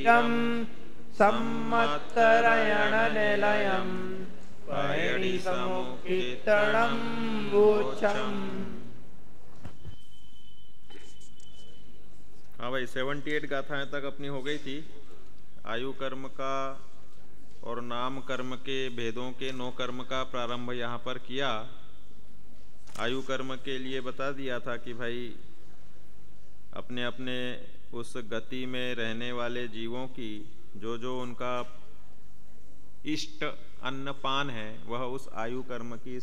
शरीरम सम्मत्तरयण निलयम पयणि समुक्तितरम वोचम। हाँ भाई, 78 गाथाएं तक अपनी हो गई थी। आयु कर्म का और नाम कर्म के भेदों के 9 कर्म का प्रारंभ यहाँ पर किया। आयु कर्म के लिए बता दिया था कि भाई अपने अपने उस गति में रहने वाले जीवों की जो जो उनका इष्ट अन्नपान है वह उस आयु कर्म की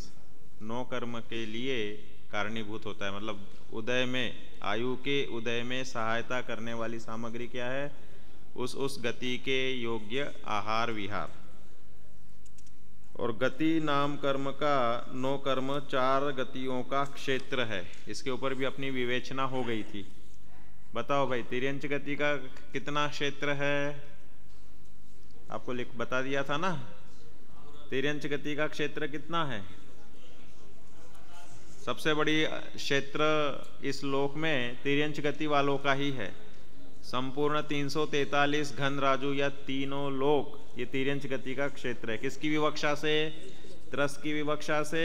9 कर्म के लिए कारणीभूत होता है। मतलब उदय में, आयु के उदय में सहायता करने वाली सामग्री क्या है? उस गति के योग्य आहार विहार। और गति नाम कर्म का 9 कर्म 4 गतियों का क्षेत्र है। इसके ऊपर भी अपनी विवेचना हो गई थी। बताओ भाई, तिर्यंच गति का कितना क्षेत्र है? आपको बता दिया था ना। तिर्यंच गति का क्षेत्र कितना है? सबसे बड़ी क्षेत्र इस लोक में तिर्यंच गति वालों का ही है। संपूर्ण 343 घन राजु या तीनों लोक ये तिर्यंच गति का क्षेत्र है। किसकी विवक्षा से? त्रस की विवक्षा से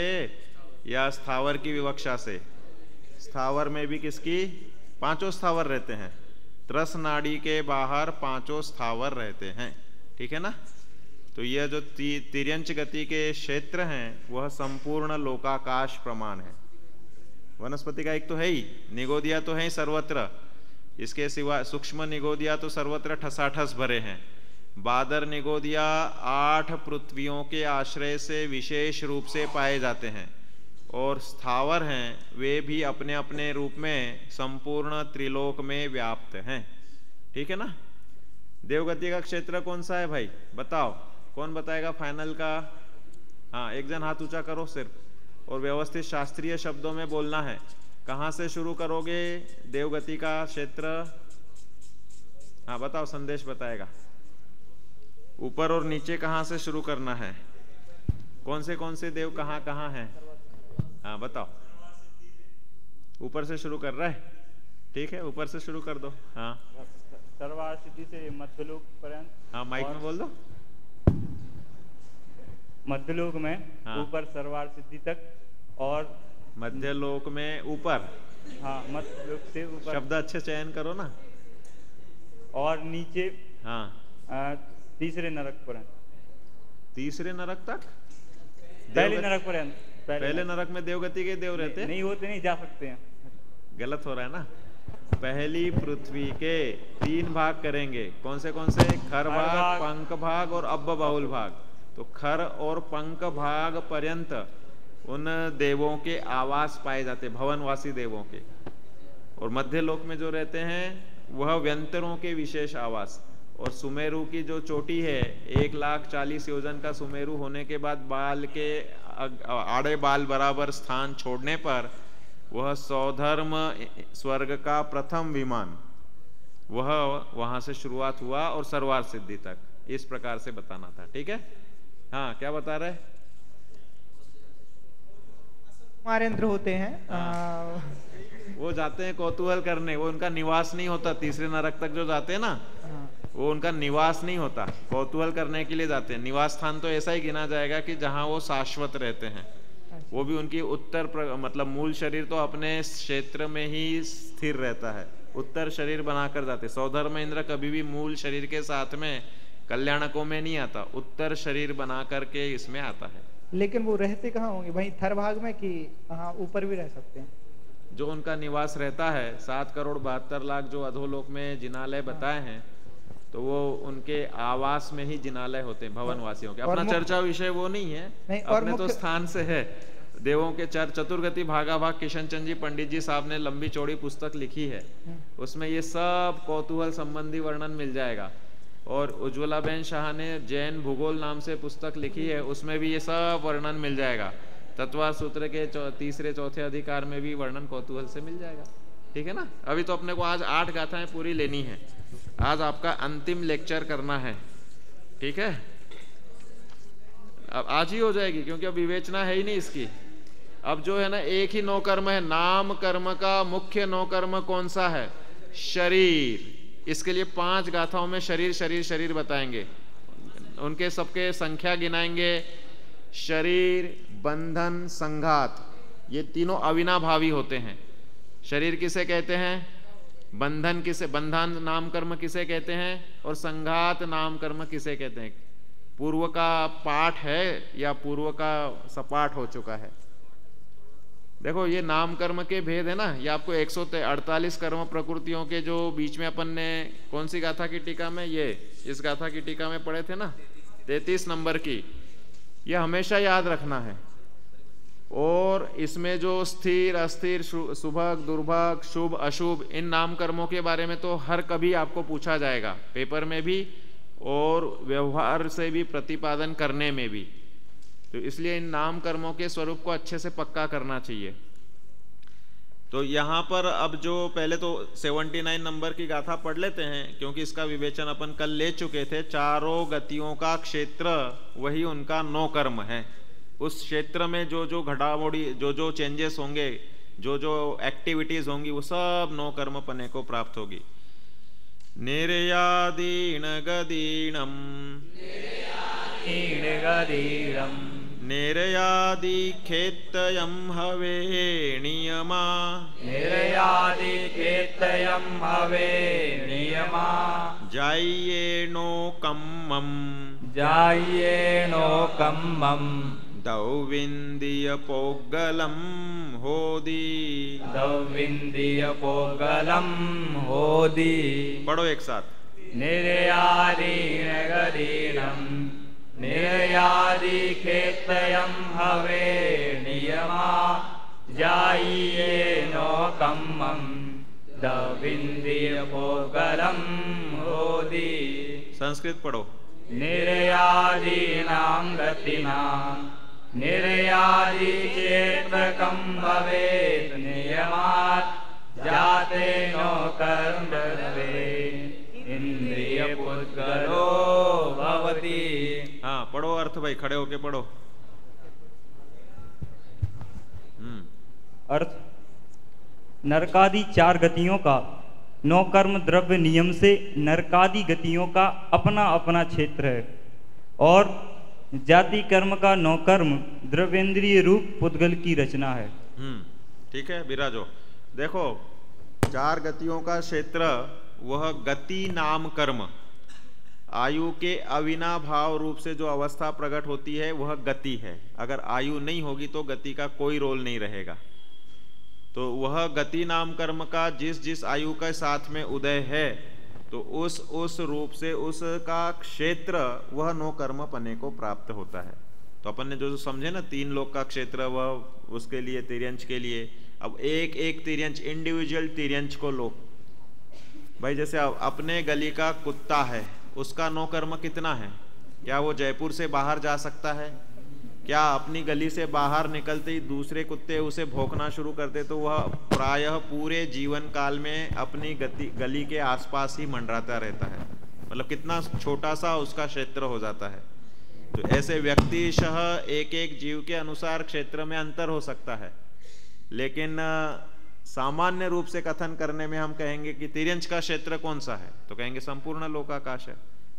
या स्थावर की विवक्षा से? स्थावर में भी किसकी? 5 स्थावर रहते हैं। त्रस नाड़ी के बाहर 5 स्थावर रहते हैं। ठीक है ना। तो यह जो तिर्यंच गति के क्षेत्र हैं वह संपूर्ण लोकाकाश प्रमाण है। वनस्पति का एक तो है ही, निगोदिया तो है ही सर्वत्र। इसके सिवा सूक्ष्म निगोदिया तो सर्वत्र ठसाठस भरे हैं। बादर निगोदिया 8 पृथ्वियों के आश्रय से विशेष रूप से पाए जाते हैं। और स्थावर हैं वे भी अपने अपने रूप में संपूर्ण त्रिलोक में व्याप्त हैं। ठीक है ना। देवगति का क्षेत्र कौन सा है भाई? बताओ, कौन बताएगा फाइनल का? हाँ, एक जन हाथ ऊंचा करो सिर्फ, और व्यवस्थित शास्त्रीय शब्दों में बोलना है। कहाँ से शुरू करोगे देवगति का क्षेत्र? हाँ बताओ, संदेश बताएगा। ऊपर और नीचे कहाँ से शुरू करना है? कौन से देव कहाँ कहाँ हैं? हाँ बताओ। ऊपर से शुरू कर रहा है? ठीक है, ऊपर से शुरू कर दो। हाँ, सर्वार सिद्धि से मध्यलोक पर्यंत। हाँ माइक में बोल दो। मध्यलोक में ऊपर सर्वार सिद्धि तक, और मध्यलोक में ऊपर। हाँ, मध्यलोक से ऊपर। शब्द अच्छे चयन करो ना। और नीचे हाँ तीसरे नरक पर्यंत। तीसरे नरक तक? पहले नरक पर्यंत। पहले नरक में देवगति के देव रहते? नहीं होते, नहीं जा सकते हैं। गलत हो रहा है ना। पहली पृथ्वी के 3 भाग करेंगे। कौन से? खर भाग, पंख भाग और अब्ब बाहुल भाग। तो खर और पंख भाग पर्यंत उन देवों के आवास पाए जाते, भवनवासी देवों के। और मध्य लोक में जो रहते हैं वह व्यंतरों के विशेष आवास। और सुमेरु की जो चोटी है 1,40,000 योजन का सुमेरु होने के बाद बाल के आड़े बाल बराबर स्थान छोड़ने पर वह सौधर्म स्वर्ग का प्रथम विमान, वह वहां से शुरुआत हुआ और सर्वार सिद्धि तक। इस प्रकार से बताना था। ठीक है। हाँ, क्या बता रहे? कुमारेंद्र होते हैं। वो जाते हैं कौतूहल करने, वो उनका निवास नहीं होता। तीसरे नरक तक जो जाते हैं ना, वो उनका निवास नहीं होता, कौतूहल करने के लिए जाते हैं। निवास स्थान तो ऐसा ही गिना जाएगा कि जहां वो शाश्वत रहते हैं। वो भी उनकी मतलब मूल शरीर तो अपने क्षेत्र में ही स्थिर रहता है। उत्तर शरीर बनाकर जाते। सौधर्म इंद्र कभी भी मूल शरीर के साथ में कल्याणकों में नहीं आता, उत्तर शरीर बना करके इसमें आता है। लेकिन वो रहते कहाँ होंगे भाई? थर भाग में कि हाँ ऊपर भी रह सकते हैं? जो उनका निवास रहता है 7,72,00,000 जो अधोलोक में जिनालय बताए हैं, तो वो उनके आवास में ही जिनालय होते हैं भवनवासियों के। अपना चर्चा विषय वो नहीं है, नहीं, अपने तो स्थान से है। देवों के चतुर्गति भागा भाग किशन चंद जी पंडित जी साहब ने लंबी चौड़ी पुस्तक लिखी है। उसमें ये सब कौतूहल संबंधी वर्णन मिल जाएगा। और उज्ज्वला बेन शाह ने जैन भूगोल नाम से पुस्तक लिखी है, उसमें भी ये सब वर्णन मिल जाएगा। तत्वा सूत्र के 3-4 अधिकार में भी वर्णन कौतूहल से मिल जाएगा। ठीक है ना। अभी तो अपने को आज 8 गाथाएं पूरी लेनी है। आज आपका अंतिम लेक्चर करना है। ठीक है, अब आज ही हो जाएगी क्योंकि अब विवेचना है ही नहीं इसकी। अब जो है ना, एक ही 9 कर्म है। नाम कर्म का मुख्य 9 कर्म कौन सा है? शरीर। इसके लिए 5 गाथाओं में शरीर शरीर शरीर बताएंगे, उनके सबके संख्या गिनाएंगे। शरीर, बंधन, संघात, ये तीनों अविनाभावी होते हैं। शरीर किसे कहते हैं, बंधन किसे, बंधन नाम कर्म किसे कहते हैं, और संघात नाम कर्म किसे कहते हैं। पूर्व का पाठ है या पूर्व का सपाट हो चुका है। देखो ये नाम कर्म के भेद है ना, ये आपको 148 कर्म प्रकृतियों के जो बीच में अपन ने कौन सी गाथा की टीका में, ये इस गाथा की टीका में पढ़े थे ना 33 नंबर की, ये हमेशा याद रखना है। और इसमें जो स्थिर अस्थिर, सुभग दुर्भग, शुभ अशुभ, इन नाम कर्मों के बारे में तो हर कभी आपको पूछा जाएगा, पेपर में भी और व्यवहार से भी, प्रतिपादन करने में भी। तो इसलिए इन नाम कर्मों के स्वरूप को अच्छे से पक्का करना चाहिए। तो यहाँ पर अब जो पहले तो 79 नंबर की गाथा पढ़ लेते हैं, क्योंकि इसका विवेचन अपन कल ले चुके थे। चारों गतियों का क्षेत्र वही उनका 9 कर्म है। उस क्षेत्र में जो जो घटावोड़ी, जो जो चेंजेस होंगे, जो जो एक्टिविटीज होंगी, वो सब 9 कर्म पने को प्राप्त होगी। निर्यादीन गदीणम निर्यादि खेतयम हवे नियमा निर्यादि खेतयम हवे नियमा जायेनो कम्मम जायेनो कम्मम दौविंदीय पोगलम होदी दौविंदीय पोगलम होदी। पढ़ो एक साथ। निर्यादीन गदीनम निर्यादि खेतयम हवे नियमा जायेनो कम्मम दौविंदीय पोगलम होदी। संस्कृत पढ़ो। निर्यादीनां गतिनां निर्यादि क्षेत्रकं भवेत् नियमात् जातेनो कर्मवे इंद्रिय पुद्गलो भवति। हाँ पढ़ो अर्थ भाई, खड़े होके पढ़ो। अर्थ, नरकादि 4 गतियों का 9 कर्म द्रव्य नियम से नरकादि गतियों का अपना अपना क्षेत्र है, और जाति कर्म का 9 कर्म द्रव्येंद्रिय रूप पुद्गल की रचना है। ठीक है, विराजो। देखो 4 गतियों का क्षेत्र वह गति नाम कर्म, आयु के अविनाभाव रूप से जो अवस्था प्रकट होती है वह गति है। अगर आयु नहीं होगी तो गति का कोई रोल नहीं रहेगा। तो वह गति नाम कर्म का जिस जिस आयु के साथ में उदय है, तो उस रूप से उसका क्षेत्र वह 9 कर्म पने को प्राप्त होता है। तो अपन ने जो समझे ना 3 लोक का क्षेत्र, वह उसके लिए तिर्यंच के लिए। अब एक एक तिर्यंच, इंडिविजुअल तिर्यंच को लो भाई। जैसे अपने गली का कुत्ता है, उसका 9 कर्म कितना है? क्या वो जयपुर से बाहर जा सकता है? क्या अपनी गली से बाहर निकलते ही दूसरे कुत्ते उसे भौंकना शुरू करते तो वह प्रायः पूरे जीवन काल में अपनी गली के आसपास ही मंडराता रहता है। मतलब कितना छोटा सा उसका क्षेत्र हो जाता है। तो ऐसे व्यक्तिशः एक एक जीव के अनुसार क्षेत्र में अंतर हो सकता है, लेकिन सामान्य रूप से कथन करने में हम कहेंगे कि तिर्यंच का क्षेत्र कौन सा है, तो कहेंगे संपूर्ण लोकाकाश है।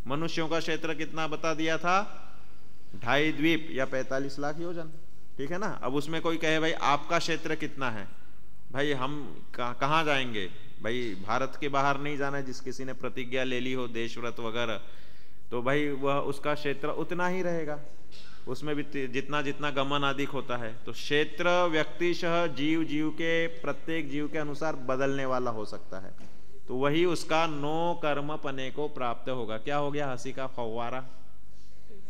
मनुष्यों का क्षेत्र कितना बता दिया था? 2.5 द्वीप या 45 लाख योजन, ठीक है ना। अब उसमें कोई कहे भाई आपका क्षेत्र कितना है? भाई हम कहाँ जाएंगे? भाई भारत के बाहर नहीं जाना है, जिस किसी ने प्रतिज्ञा ले ली हो देशव्रत वगैरह, तो भाई वह उसका क्षेत्र उतना ही रहेगा। उसमें भी जितना जितना गमन अधिक होता है। तो क्षेत्र व्यक्तिशः जीव जीव के प्रत्येक जीव के अनुसार बदलने वाला हो सकता है। तो वही उसका 9 कर्म पने को प्राप्त होगा। क्या हो गया हंसी का फव्वारा?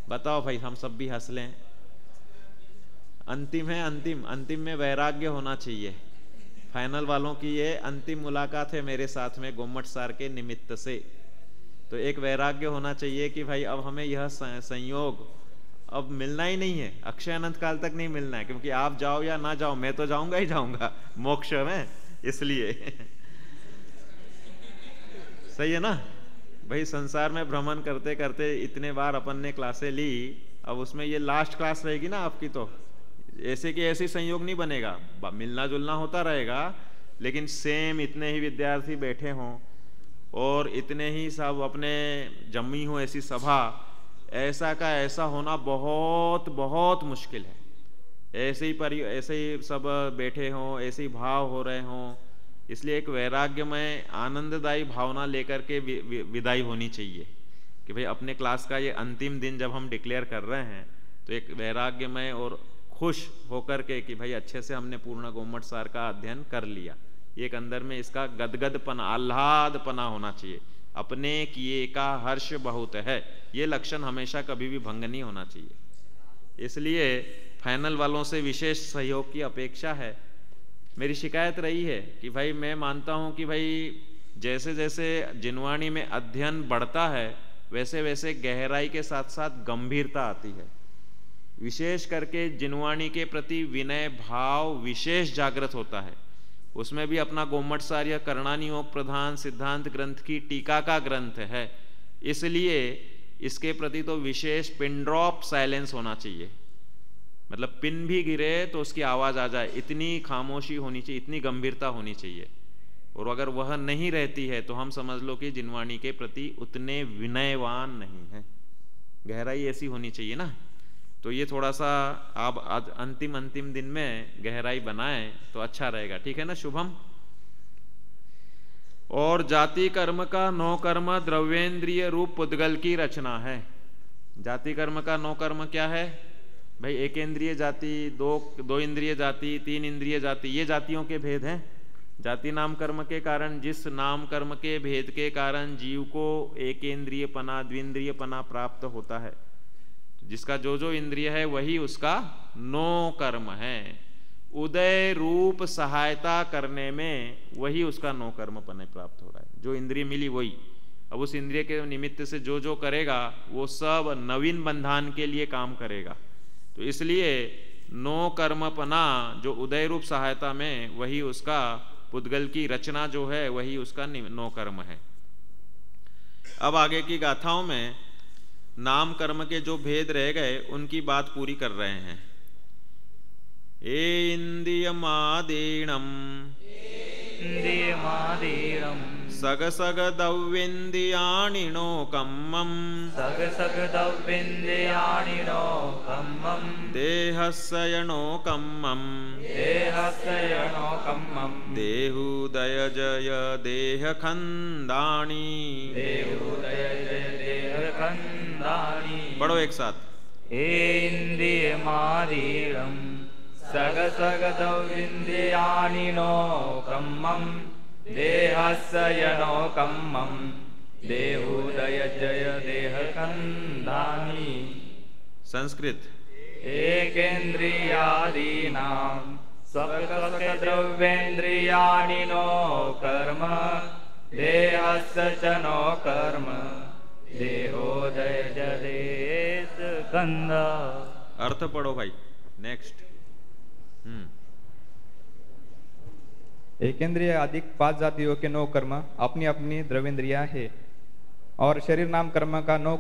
बताओ भाई, हम सब भी हंस लें। अंतिम है, अंतिम में वैराग्य होना चाहिए। फाइनल वालों की ये अंतिम मुलाकात है मेरे साथ में गोमट सार के निमित्त से। तो एक वैराग्य होना चाहिए कि भाई अब हमें यह संयोग अब मिलना ही नहीं है, अक्षय अनंत काल तक नहीं मिलना है। क्योंकि आप जाओ या ना जाओ, मैं तो जाऊंगा ही जाऊंगा मोक्ष में, इसलिए सही है ना भाई। संसार में भ्रमण करते करते इतने बार अपन ने क्लासें ली, अब उसमें ये लास्ट क्लास रहेगी ना आपकी। तो ऐसे कि ऐसे संयोग नहीं बनेगा, मिलना जुलना होता रहेगा, लेकिन सेम इतने ही विद्यार्थी बैठे हों और इतने ही सब अपने जमी हो ऐसी सभा, ऐसा का ऐसा होना बहुत बहुत मुश्किल है। ऐसे ही सब बैठे हों, ऐसे ही भाव हो रहे हों, इसलिए एक वैराग्यमय आनंददायी भावना लेकर के विदाई होनी चाहिए कि भाई अपने क्लास का ये अंतिम दिन जब हम डिक्लेयर कर रहे हैं तो एक वैराग्यमय और खुश होकर के कि भाई अच्छे से हमने पूर्ण गोमठ सार का अध्ययन कर लिया। एक अंदर में इसका गदगदपना, आह्लादपना होना चाहिए। अपने किए का हर्ष बहुत है, ये लक्षण हमेशा कभी भी भंग नहीं होना चाहिए। इसलिए फाइनल वालों से विशेष सहयोग की अपेक्षा है। मेरी शिकायत रही है कि भाई मैं मानता हूं कि भाई जैसे जैसे जिनवाणी में अध्ययन बढ़ता है वैसे वैसे गहराई के साथ साथ गंभीरता आती है। विशेष करके जिनवाणी के प्रति विनय भाव विशेष जागृत होता है। उसमें भी अपना गोमठ सार या करणानी योग प्रधान सिद्धांत ग्रंथ की टीका का ग्रंथ है, इसलिए इसके प्रति तो विशेष पिन ड्रॉप साइलेंस होना चाहिए। मतलब पिन भी गिरे तो उसकी आवाज आ जाए, इतनी खामोशी होनी चाहिए, इतनी गंभीरता होनी चाहिए। और अगर वह नहीं रहती है तो हम समझ लो कि जिनवाणी के प्रति उतने विनयवान नहीं है। गहराई ऐसी होनी चाहिए ना। तो ये थोड़ा सा आप आज अंतिम दिन में गहराई बनाएं तो अच्छा रहेगा, ठीक है ना शुभम। और जाति कर्म का 9 कर्म द्रव्येंद्रिय रूप पुद्गल की रचना है। जाति कर्म का 9 कर्म क्या है भाई? 1 इंद्रिय जाति, 2 इंद्रिय जाति, 3 इंद्रिय जाति, ये जातियों के भेद हैं। जाति नाम कर्म के कारण, जिस नाम कर्म के भेद के कारण जीव को 1 इंद्रिय पना, द्विंद्रिय पना प्राप्त होता है, जिसका जो इंद्रिय है वही उसका 9 कर्म है। उदय रूप सहायता करने में वही उसका 9 कर्म पने प्राप्त हो रहा है। जो इंद्रिय मिली वही, अब उस इंद्रिय के निमित्त से जो करेगा वो सब नवीन बंधान के लिए काम करेगा। तो इसलिए 9 कर्मपना जो उदय रूप सहायता में, वही उसका पुद्गल की रचना जो है वही उसका 9 कर्म है। अब आगे की गाथाओं में नाम कर्म के जो भेद रह गए उनकी बात पूरी कर रहे हैं। इंद्रियमादीणम सग सग दव्येन्द्रियाणिनो कम्मम देहस्यनो कम्मम देहुदय जय देह खंदाणी। पढ़ो एक साथ। इंद्रियमादीणम सग सग दव्येन्द्रियाणिनो कम्मम देहस्यनो कम्मम देहुदय जय देह खंदानी। संस्कृत। एकेन्द्रियादीनां स्वकस्य द्रव्येन्द्रियाणिनो कर्म देहस्य च नो कर्म देहोदय जदेश गंधा। अर्थ पढ़ो भाई। नेक्स्ट। एकेंद्रिय अधिक 5 जातियों के 9 कर्म अपनी अपनी द्रव्येंद्रिया है, और शरीर नाम कर्म का 9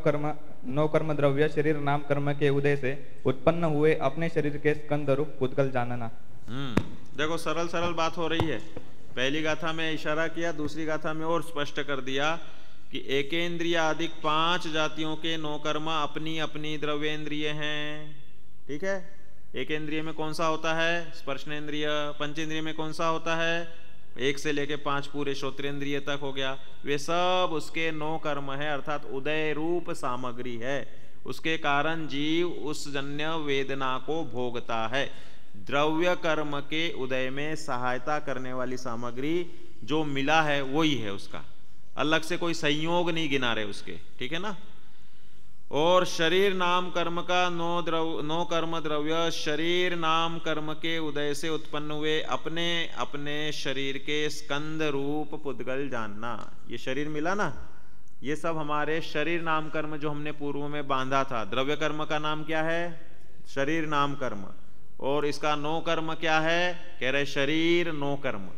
कर्म द्रव्य शरीर नाम कर्म के उदय से उत्पन्न हुए अपने शरीर के स्कंद रूप पुद्गल जानना। देखो सरल सरल बात हो रही है। पहली गाथा में इशारा किया, दूसरी गाथा में और स्पष्ट कर दिया कि एकेंद्रिय अधिक 5 जातियों के 9 कर्म अपनी अपनी द्रव्येंद्रिय हैं। ठीक है। एक इंद्रिय में कौन सा होता है? स्पर्शनेन्द्रिय। पंचेंद्रिय में कौन सा होता है? 1 से लेके 5 पूरे श्रोत्रेंद्रिय तक हो गया। वे सब उसके 9 कर्म है, अर्थात उदय रूप सामग्री है। उसके कारण जीव उस जन्य वेदना को भोगता है। द्रव्य कर्म के उदय में सहायता करने वाली सामग्री जो मिला है वही है उसका, अलग से कोई संयोग नहीं गिना रहे उसके। ठीक है ना। और शरीर नाम कर्म का 9 कर्म द्रव्य शरीर नाम कर्म के उदय से उत्पन्न हुए अपने अपने शरीर के स्कंद रूप पुद्गल जानना। ये शरीर मिला ना, ये सब हमारे शरीर नाम कर्म जो हमने पूर्व में बांधा था। द्रव्य कर्म का नाम क्या है? शरीर नाम कर्म। और इसका 9 कर्म क्या है? कह रहे शरीर 9 कर्म।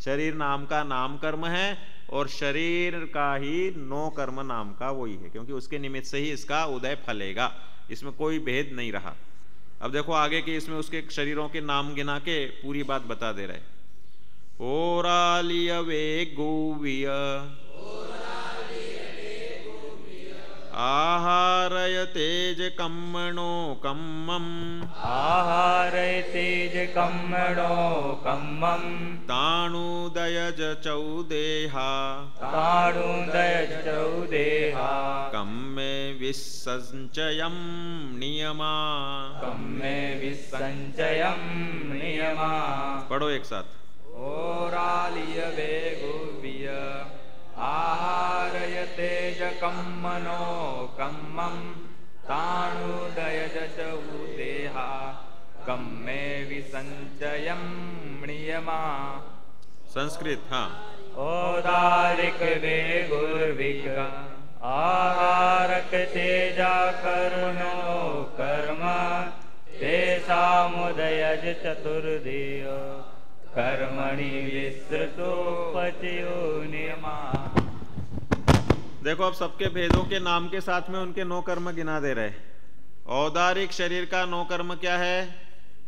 शरीर नाम का नाम कर्म है और शरीर का ही 9 कर्म नाम का वही है, क्योंकि उसके निमित्त से ही इसका उदय फलेगा। इसमें कोई भेद नहीं रहा। अब देखो आगे के इसमें उसके शरीरों के नाम गिना के पूरी बात बता दे रहे। ओरालिय वे गोविय आहारय तेज कम्मणो कम्मम् आहारय तेज कम्मणो कम्मम् ताणुदयज चौदेहा ताणुदयज चौदेहा कम्मे विसञ्चयं नियमा कम्मे विसञ्चयं नियमा। पढ़ो एक साथ। ओरालिय वेगुव्य आहारय तेज कम्मनो कम्मं ताणुदयज चौदेहा कम्मे विसञ्चयं नियमा। संस्कृत। हाँ। औदारिक वेगुर्विक आहारक तेजा कर्मणो कर्म तेषामुदयज चतुर्देय कर्मणि विस्तृतोपचयो नियमा। देखो अब सबके भेदों के नाम के साथ में उनके 9 कर्म गिना दे रहे। औदारिक शरीर का 9 कर्म क्या है?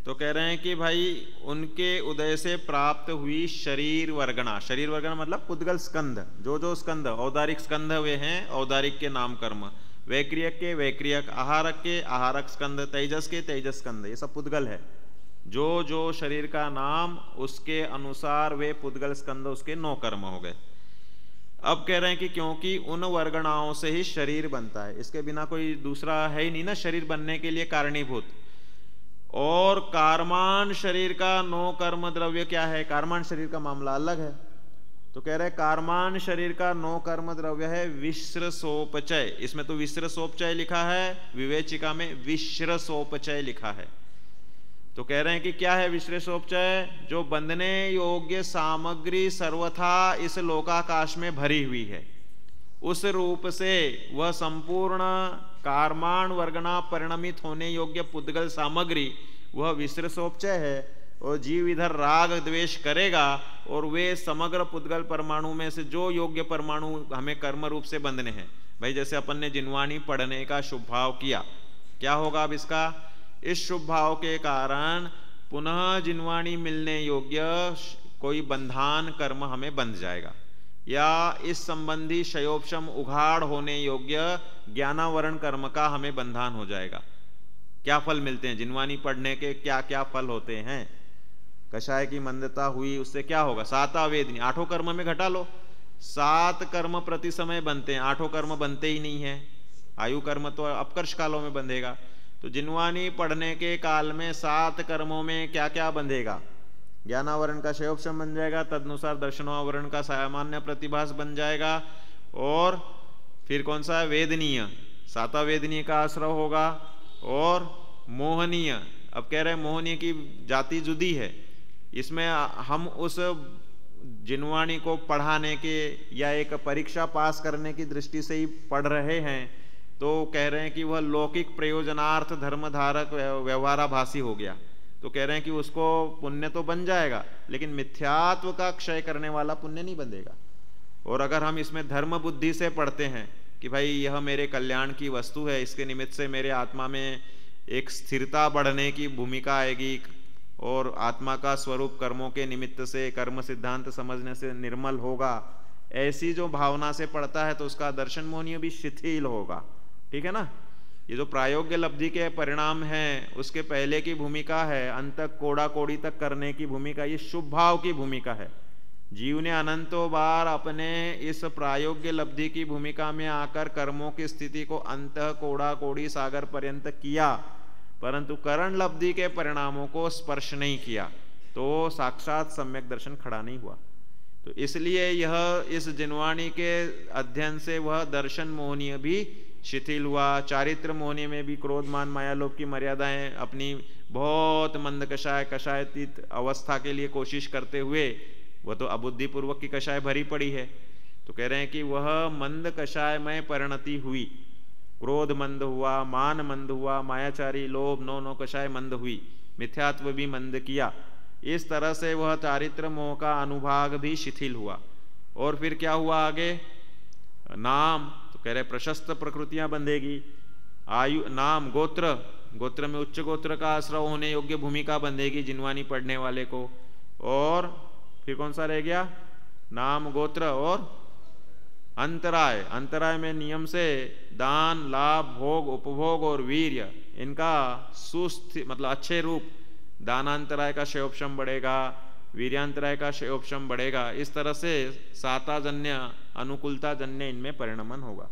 तो कह रहे हैं कि भाई उनके उदय से प्राप्त हुई शरीर वर्गणा। शरीर वर्गणा मतलब पुद्गल स्कंध, जो स्कंध औदारिक स्कंध वे हैं, औदारिक के नाम कर्म। वैक्रियक के वैक्रियक, आहारक के आहारक स्कंध, तेजस के तेजस स्कंध, ये सब पुद्गल है। जो शरीर का नाम उसके अनुसार वे पुद्गल स्कंद उसके 9 कर्म हो गए। अब कह रहे हैं कि क्योंकि उन वर्गणाओं से ही शरीर बनता है, इसके बिना कोई दूसरा है ही नहीं ना शरीर बनने के लिए कारणीभूत। और कार्मान शरीर का 9 कर्म द्रव्य क्या है? कार्मान शरीर का मामला अलग है। तो कह रहे हैं कार्मान शरीर का 9 कर्म द्रव्य है विश्रसोपचय। इसमें तो विश्रसोपचय लिखा है, विवेचिका में विश्रसोपचय लिखा है। तो कह रहे हैं कि क्या है विश्लेषोपचय? जो बंधने योग्य सामग्री सर्वथा इस लोकाकाश में भरी हुई है, उस रूप से वह संपूर्ण कार्माण वर्गणा परिणमित होने योग्य पुद्गल सामग्री वह विश्लेषोपचय है। और जीव इधर राग द्वेष करेगा और वे समग्र पुद्गल परमाणु में से जो योग्य परमाणु हमें कर्म रूप से बंधने हैं। भाई जैसे अपन ने जिनवाणी पढ़ने का शुभ भाव किया, क्या होगा अब इसका? इस शुभ भाव के कारण पुनः जिनवाणी मिलने योग्य कोई बंधान कर्म हमें बंध जाएगा, या इस संबंधी शयोपशम उघाड़ होने योग्य ज्ञानावरण कर्म का हमें बंधान हो जाएगा। क्या फल मिलते हैं जिनवाणी पढ़ने के? क्या क्या फल होते हैं? कषाय की मंदता हुई, उससे क्या होगा? 7 वेदनी, 8 कर्म में घटा लो। 7 कर्म प्रति समय बनते हैं, 8 कर्म बनते ही नहीं है। आयु कर्म तो अपकर्ष कालों में बंधेगा। तो जिनवाणी पढ़ने के काल में 7 कर्मों में क्या क्या बंधेगा? ज्ञानावरण का शयोपशम बन जाएगा, तदनुसार दर्शनावरण का सामान्य प्रतिभास बन जाएगा। और फिर कौन सा है? वेदनीय, 7 वेदनीय का आश्रय होगा। और मोहनीय, अब कह रहे हैं मोहनीय की जाति जुदी है। इसमें हम उस जिनवाणी को पढ़ाने के या एक परीक्षा पास करने की दृष्टि से ही पढ़ रहे हैं, तो कह रहे हैं कि वह लौकिक प्रयोजनार्थ धर्मधारक व्यवहाराभासी हो गया। तो कह रहे हैं कि उसको पुण्य तो बन जाएगा, लेकिन मिथ्यात्व का क्षय करने वाला पुण्य नहीं बंधेगा। और अगर हम इसमें धर्म बुद्धि से पढ़ते हैं कि भाई यह मेरे कल्याण की वस्तु है, इसके निमित्त से मेरे आत्मा में एक स्थिरता बढ़ने की भूमिका आएगी, और आत्मा का स्वरूप कर्मों के निमित्त से कर्म सिद्धांत समझने से निर्मल होगा, ऐसी जो भावना से पढ़ता है तो उसका दर्शन मोहनीय भी शिथिल होगा। ठीक है ना? ये जो प्रायोग्य लब्धि के परिणाम हैं उसके पहले की भूमिका है, अंत कोड़ा कोड़ी तक करने की भूमिका, ये शुभ भाव की भूमिका है। जीव ने अनंतों बार अपने इस प्रायोग्य लब्धि की भूमिका में आकर कर्मों की स्थिति को अंत कोड़ा कोड़ी सागर पर्यंत किया, परंतु करण लब्धि के परिणामों को स्पर्श नहीं किया, तो साक्षात सम्यक दर्शन खड़ा नहीं हुआ। तो इसलिए यह इस जिनवाणी के अध्ययन से वह दर्शन मोहनीय भी शिथिल हुआ। चारित्र मोहनीय में भी क्रोध मान माया लोभ की मर्यादाएं अपनी बहुत मंद कषायतीत अवस्था के लिए कोशिश करते हुए, वह तो अबुद्धिपूर्वक की कषाय भरी पड़ी है। तो कह रहे हैं कि वह मंद कषाय में परिणति हुई, क्रोध मंद हुआ, मान मंद हुआ, मायाचारी लोभ नौ कषाय मंद हुई, मिथ्यात्व भी मंद किया। इस तरह से वह चारित्र मोह का अनुभाग भी शिथिल हुआ। और फिर क्या हुआ आगे? नाम, तो कह रहे प्रशस्त प्रकृतियां बंधेगी। आयु, नाम, गोत्र, गोत्र में उच्च गोत्र का आश्रय होने योग्य भूमिका बंधेगी जिनवानी पढ़ने वाले को। और फिर कौन सा रह गया? नाम, गोत्र और अंतराय, अंतराय में नियम से दान, लाभ, भोग, उपभोग और वीर्य इनका सुस्थिर मतलब अच्छे रूप, दानांतराय का क्षयोपशम बढ़ेगा, वीर्यांतराय का क्षयोपशम बढ़ेगा। इस तरह से साताजन्य अनुकूलताजन्य इनमें परिणमन होगा।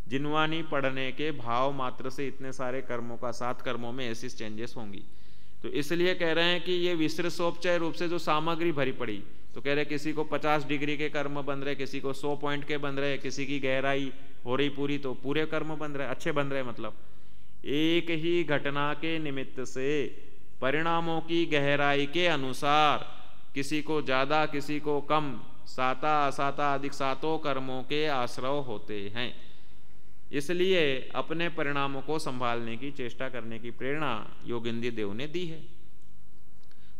जिनवानी पढ़ने के भाव मात्र से इतने सारे कर्मों का 7 कर्मों में ऐसी चेंजेस होंगी। तो इसलिए कह रहे हैं कि ये विस्तृतोपचय रूप से जो सामग्री भरी पड़ी, तो कह रहे किसी को 50 डिग्री के कर्म बन रहे, किसी को 100 पॉइंट के बन रहे, किसी की गहराई हो रही पूरी तो पूरे कर्म बन रहे, अच्छे बन रहे। मतलब एक ही घटना के निमित्त से परिणामों की गहराई के अनुसार किसी को ज्यादा किसी को कम, साता असाता अधिक सातों कर्मों के आश्रय होते हैं। इसलिए अपने परिणामों को संभालने की चेष्टा करने की प्रेरणा योगिंद्र देव ने दी है।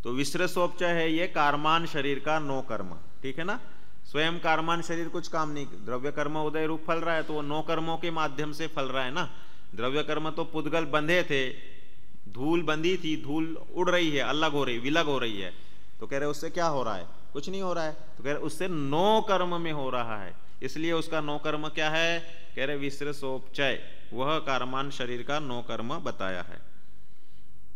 तो विस्तृतोपचय है ये कार्मान शरीर का 9 कर्म, ठीक है ना। स्वयं कार्मान शरीर कुछ काम नहीं, द्रव्य कर्म उदय रूप फल रहा है तो वो 9 कर्मों के माध्यम से फल रहा है ना। द्रव्य कर्म तो पुद्गल बंधे थे, धूल बंधी थी, धूल उड़ रही है, अलग हो रही, विलग हो रही है, तो कह रहे उससे क्या हो रहा है, कुछ नहीं हो रहा है। तो कह रहे उससे 9 कर्म में हो रहा है, इसलिए उसका 9 कर्म क्या है, कह रहे विस्तृतोपचय, वह कार्मान शरीर का 9 कर्म बताया है।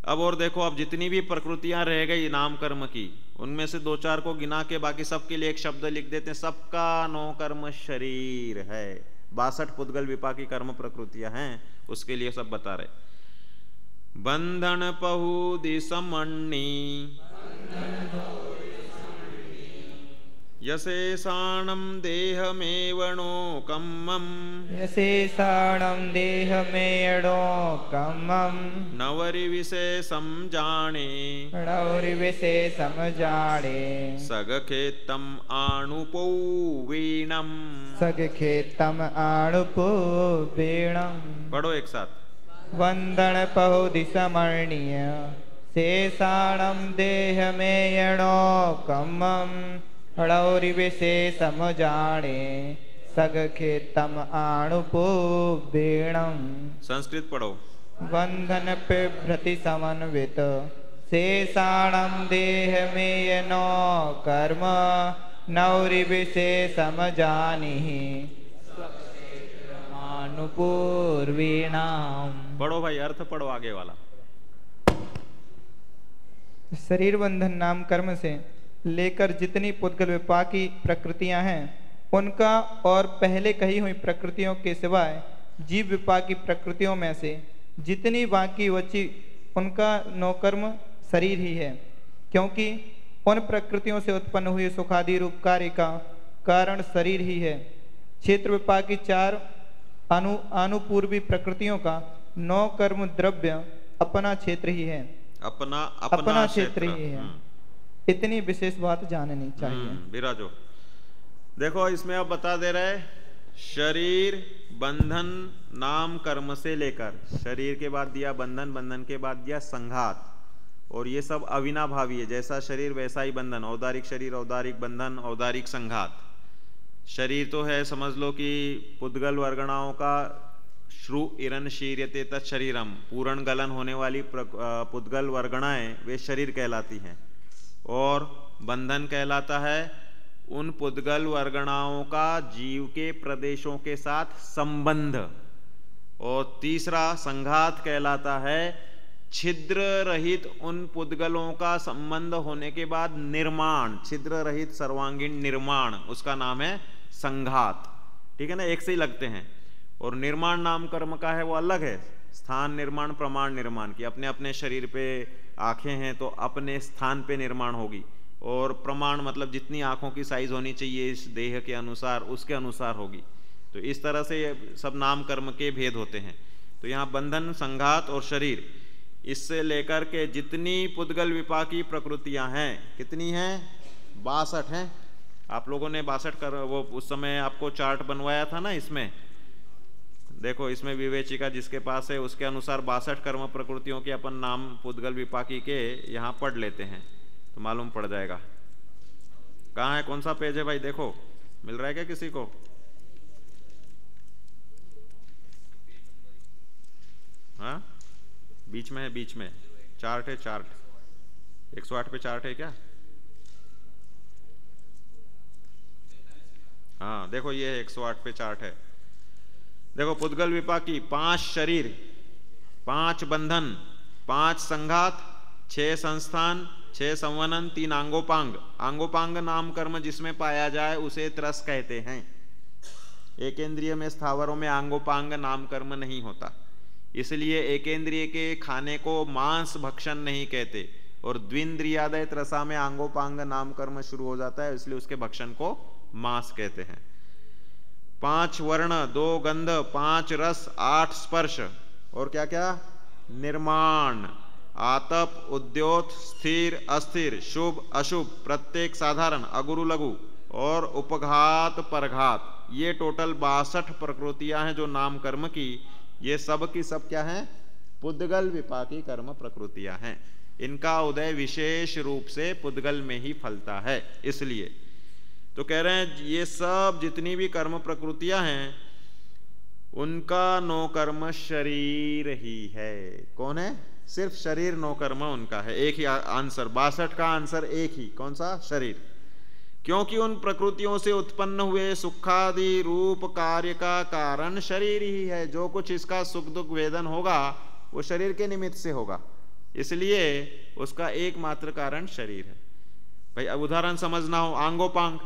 अब और देखो, अब जितनी भी प्रकृतियां रह गई नाम कर्म की, उनमें से 2-4 को गिना के बाकी सबके लिए एक शब्द लिख देते हैं। सबका 9 कर्म शरीर है। 62 पुद्गल विपाकी कर्म प्रकृतियां हैं, उसके लिए सब बता रहे। बंधन पहु दिसमण्णि यशेषाणं देहमेवणोकम्मं यशेषाणं देहमेवणोकम्मं नवरिविशेषं जाने नवरिविशेषं जाने सगखेत्तम् आणुपौवीणं सगखेत्तम् आणुपौवीणं। पढ़ो एक साथ। वंदन पहुदिशमर्णीय शेषाणं देहमेयणोकम्मं णौरिविशेषं जाने सगखेत्तम् आणुपौवीणं। संस्कृत पढ़ो। वंदन बिभ्रति समन्वित शेषाणं देहमेयणोकर्म नौरिविशेषं जानीहि अनुपूर्वीणाम। पढ़ो भाई, अर्थ पढ़ो आगे वाला। शरीर बंधन नाम कर्म से लेकर जितनी पुद्गल विपाकी प्रकृतियां हैं उनका और पहले कही हुई प्रकृतियों के सिवाय जीव विपाकी प्रकृतियों में से जितनी बाकी बची उनका 9 कर्म शरीर ही है, क्योंकि उन प्रकृतियों से उत्पन्न हुए सुखादि रूप कार्य का कारण शरीर ही है। क्षेत्र विपाकी 4 अनुपूर्वी प्रकृतियों का 9 कर्म द्रव्य अपना क्षेत्र ही है, अपना क्षेत्र ही है। इतनी विशेष बात जाननी चाहिए। विराजो। देखो इसमें अब बता दे रहे, शरीर बंधन नाम कर्म से लेकर, शरीर के बाद दिया बंधन, बंधन के बाद दिया संघात, और ये सब अविनाभावी है। जैसा शरीर वैसा ही बंधन, औदारिक शरीर औदारिक बंधन औदारिक संघात। शरीर तो है, समझ लो कि पुद्गल वर्गणाओं का श्रु इरन शीर्यते तत्शरीरम, पूर्ण गलन होने वाली पुद्गल वर्गणाएं वे शरीर कहलाती हैं। और बंधन कहलाता है उन पुद्गल वर्गणाओं का जीव के प्रदेशों के साथ संबंध। और तीसरा संघात कहलाता है छिद्र रहित उन पुद्गलों का संबंध होने के बाद निर्माण, छिद्र रहित सर्वांगीण निर्माण, उसका नाम है संघात। ठीक है ना, एक से ही लगते हैं। और निर्माण नाम कर्म का है वो अलग है, स्थान निर्माण प्रमाण निर्माण की। अपने अपने शरीर पे आंखें हैं तो अपने स्थान पे निर्माण होगी, और प्रमाण मतलब जितनी आंखों की साइज होनी चाहिए इस देह के अनुसार उसके अनुसार होगी। तो इस तरह से सब नाम कर्म के भेद होते हैं। तो यहाँ बंधन संघात और शरीर, इससे लेकर के जितनी पुद्गल विपाकी प्रकृतियां हैं, कितनी हैं? 62 हैं। आप लोगों ने 62 कर वो उस समय आपको चार्ट बनवाया था ना, इसमें देखो, इसमें विवेचिका जिसके पास है उसके अनुसार 62 कर्म प्रकृतियों के अपन नाम पुद्गल विपाकी के यहाँ पढ़ लेते हैं तो मालूम पड़ जाएगा। कहाँ है, कौन सा पेज है भाई? देखो, मिल रहा है क्या किसी को? हाँ, बीच में है, बीच में चार्ट है, चार्ट 108 पे चार्ट है क्या? हाँ देखो ये 108 पे चार्ट है। देखो पुद्गल विपाकी 5 शरीर, 5 बंधन, 5 संघात, 6 संस्थान, 6 संवनन, 3 आंगोपांग। आंगोपांग नाम कर्म जिसमें पाया जाए उसे त्रस कहते हैं। एकेंद्रिय में स्थावरों में आंगोपांग नाम कर्म नहीं होता, इसलिए एकेंद्रिय के खाने को मांस भक्षण नहीं कहते, और द्विंद्रियादय त्रसा में आंगोपांग नाम कर्म शुरू हो जाता है, इसलिए उसके भक्षण को मांस कहते हैं। 5 वर्ण, 2 गंध, 5 रस, 8 स्पर्श, और क्या क्या? निर्माण, आतप, उद्योत, स्थिर अस्थिर, शुभ अशुभ, प्रत्येक साधारण, अगुरु लघु और उपघात परघात, ये टोटल 62 प्रकृतियां हैं जो नाम कर्म की। ये सब की सब क्या हैं? पुद्गल विपाकी कर्म प्रकृतियां हैं। इनका उदय विशेष रूप से पुद्गल में ही फलता है। इसलिए तो कह रहे हैं ये सब जितनी भी कर्म प्रकृतियां हैं उनका नो कर्म शरीर ही है। कौन है? सिर्फ शरीर नो कर्म उनका है। एक ही आंसर, 62 का आंसर एक ही, कौन सा? शरीर। क्योंकि उन प्रकृतियों से उत्पन्न हुए सुखादि रूप कार्य का कारण शरीर ही है। जो कुछ इसका सुख दुख वेदन होगा वो शरीर के निमित्त से होगा, इसलिए उसका एकमात्र कारण शरीर है। भाई अब उदाहरण समझना हो, आंगोपांग,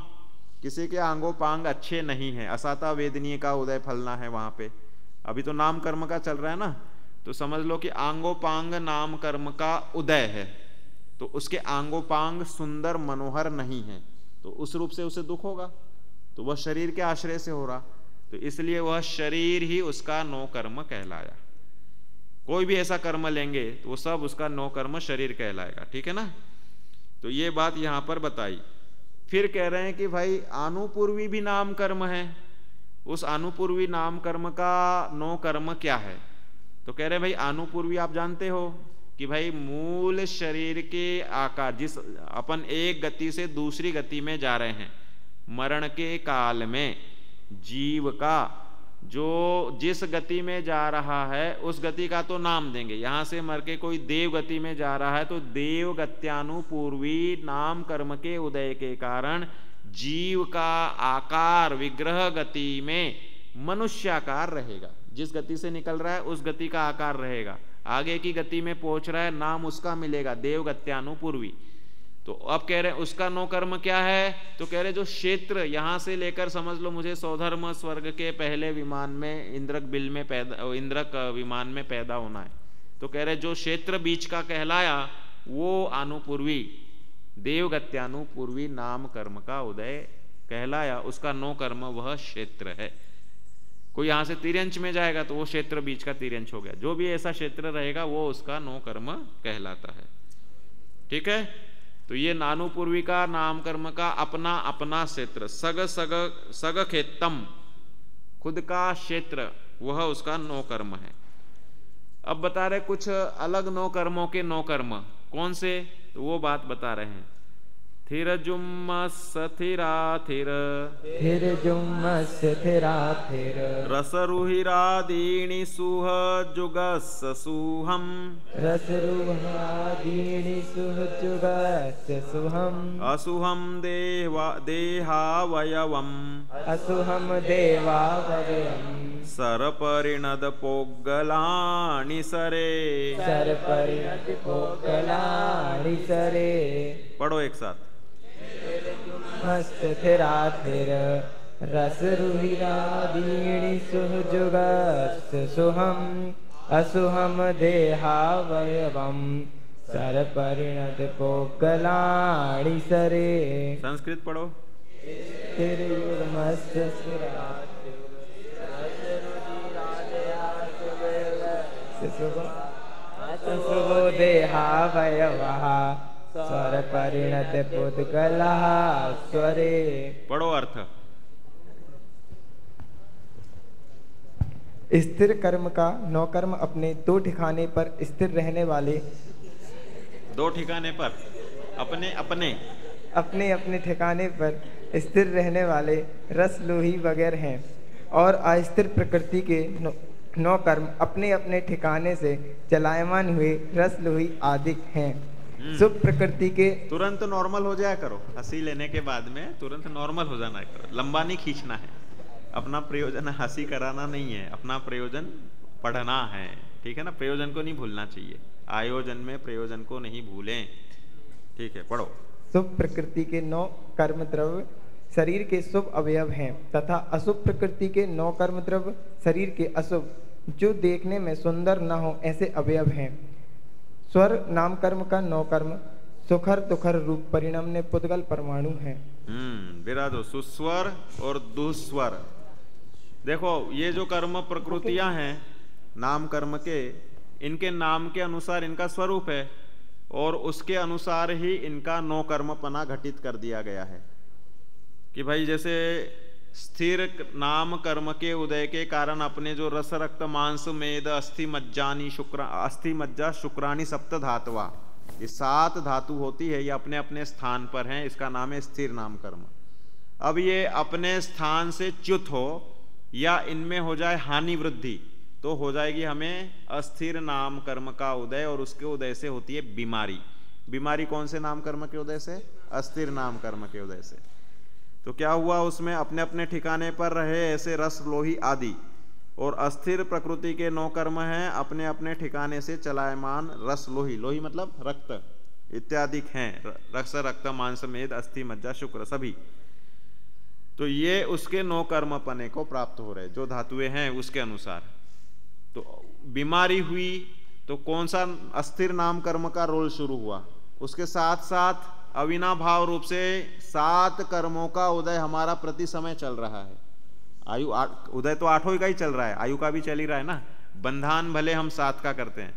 किसी के आंगोपांग अच्छे नहीं है, असाता वेदनीय का उदय फलना है वहां पे, अभी तो नाम कर्म का चल रहा है ना, तो समझ लो कि आंगोपांग नाम कर्म का उदय है, तो उसके आंगोपांग सुंदर मनोहर नहीं है, तो उस रूप से उसे दुख होगा, तो वह शरीर के आश्रय से हो रहा, तो इसलिए वह शरीर ही उसका नो कर्म कहलाया। कोई भी ऐसा कर्म लेंगे तो वो सब उसका नो कर्म शरीर कहलाएगा। ठीक है ना? तो ये बात यहां पर बताई। फिर कह रहे हैं कि भाई आनुपूर्वी भी नाम कर्म है, उस आनुपूर्वी नाम कर्म का नो कर्म क्या है? तो कह रहे हैं भाई आनुपूर्वी आप जानते हो कि भाई मूल शरीर के आकार, जिस अपन एक गति से दूसरी गति में जा रहे हैं, मरण के काल में जीव का जो जिस गति में जा रहा है उस गति का तो नाम देंगे। यहां से मर के कोई देव गति में जा रहा है तो देव गत्यानुपूर्वी नाम कर्म के उदय के कारण जीव का आकार विग्रह गति में मनुष्याकार रहेगा। जिस गति से निकल रहा है उस गति का आकार रहेगा, आगे की गति में पहुंच रहा है नाम उसका मिलेगा देव गत्यानुपूर्वी। तो अब कह रहे हैं उसका नो कर्म क्या है? तो कह रहे जो क्षेत्र यहां से लेकर समझ लो मुझे सौधर्म स्वर्ग के पहले विमान में इंद्रक बिल में पैदा, इंद्रक विमान में पैदा होना है, तो कह रहे जो क्षेत्र बीच का कहलाया वो आनुपूर्वी देवगत्यानुपूर्वी नाम कर्म का उदय कहलाया, उसका नो कर्म वह क्षेत्र है। कोई यहां से तिर्यंच में जाएगा तो वो क्षेत्र बीच का तिर्यंच हो गया, जो भी ऐसा क्षेत्र रहेगा वो उसका नो कर्म कहलाता है। ठीक है? तो ये नानुपूर्वी का नाम कर्म का अपना अपना क्षेत्र, सग खेतम, खुद का क्षेत्र, वह उसका नो कर्म है। अब बता रहे कुछ अलग नो कर्मों के नो कर्म, कौन से? तो वो बात बता रहे हैं। थिर जुम्मस थिरा थिर, थिर जुम्मस थिरा थिर, रसरुहिरादीनि सुह जुगस सुहम, रसरुहादीनि सुह जुगस सुहम, असुहम देहावयवम, असुहम देवावयवम, सरपरिणद पोग्गलानि सरे, सरपरिणद पोग्गलानि सरे। पढ़ो एक साथ। मस्त थिरा थिर, रस रुहिरादीनि सुह जुगस सुहम, असुहम देहावयवम, सर परिणत पोग्गलानि सरे। संस्कृत पढ़ो। मस्त देहावयवः, स्वर परिणत पुद्गलः स्वरे। पढ़ो अर्थ। स्थिर कर्म का नौकर्म अपने दो ठिकाने पर स्थिर रहने वाले, दो ठिकाने पर अपने अपने अपने अपने ठिकाने पर स्थिर रहने वाले रस लोही वगैरह हैं, और अस्थिर प्रकृति के नौ कर्म अपने अपने ठिकाने से चलायमान हुए रस लोही आदि हैं। शुभ प्रकृति के तुरंत नॉर्मल हो जाया करो, हंसी लेने के बाद में तुरंत नॉर्मल हो जाना करो, लंबा नहीं खींचना है। अपना प्रयोजन हंसी कराना नहीं है, अपना प्रयोजन पढ़ना है, ठीक है ना। प्रयोजन को नहीं भूलना चाहिए, आयोजन में प्रयोजन को नहीं भूलें, ठीक है। पढ़ो। शुभ प्रकृति के 9 कर्म द्रव्य शरीर के शुभ अवयव हैं तथा अशुभ प्रकृति के 9 कर्म द्रव्य शरीर के अशुभ, जो देखने में सुंदर न हो ऐसे अवयव हैं। स्वर नाम कर्म का 9 कर्म सुखर दुखर रूप परिणाम ने पुद्गल परमाणु हैं। विराजो सुस्वर और दुस्वर। देखो ये जो कर्म प्रकृतियां हैं नाम कर्म के, इनके नाम के अनुसार इनका स्वरूप है और उसके अनुसार ही इनका 9 कर्मपना घटित कर दिया गया है। कि भाई जैसे स्थिर नाम कर्म के उदय के कारण अपने जो रस रक्त मांस मेद अस्थि मज्जानी अस्थि मज्जा शुक्रानी सप्त धातवा, ये 7 धातु होती है, ये अपने अपने स्थान पर हैं, इसका नाम है स्थिर नाम कर्म। अब ये अपने स्थान से च्युत हो या इनमें हो जाए हानि वृद्धि, तो हो जाएगी हमें अस्थिर नाम कर्म का उदय, और उसके उदय से होती है बीमारी। बीमारी कौन से नाम कर्म के उदय से? अस्थिर नाम कर्म के उदय से। तो क्या हुआ, उसमें अपने अपने ठिकाने पर रहे ऐसे रस लोही आदि, और अस्थिर प्रकृति के 9 कर्म हैं अपने अपने ठिकाने से चलायमान रस लोही, लोही मतलब रक्त इत्यादि हैं, रस रक्त मांस मेद अस्थि मज्जा शुक्र सभी। तो ये उसके 9 कर्म पने को प्राप्त हो रहे जो धातुएं हैं उसके अनुसार। तो बीमारी हुई तो कौन सा अस्थिर नाम कर्म का रोल शुरू हुआ, उसके साथ साथ अविनाभाव रूप से 7 कर्मों का उदय हमारा प्रति समय चल रहा है। आयु उदय तो 8 का ही चल रहा है, आयु का भी चल ही रहा है ना, बंधान भले हम 7 का करते हैं।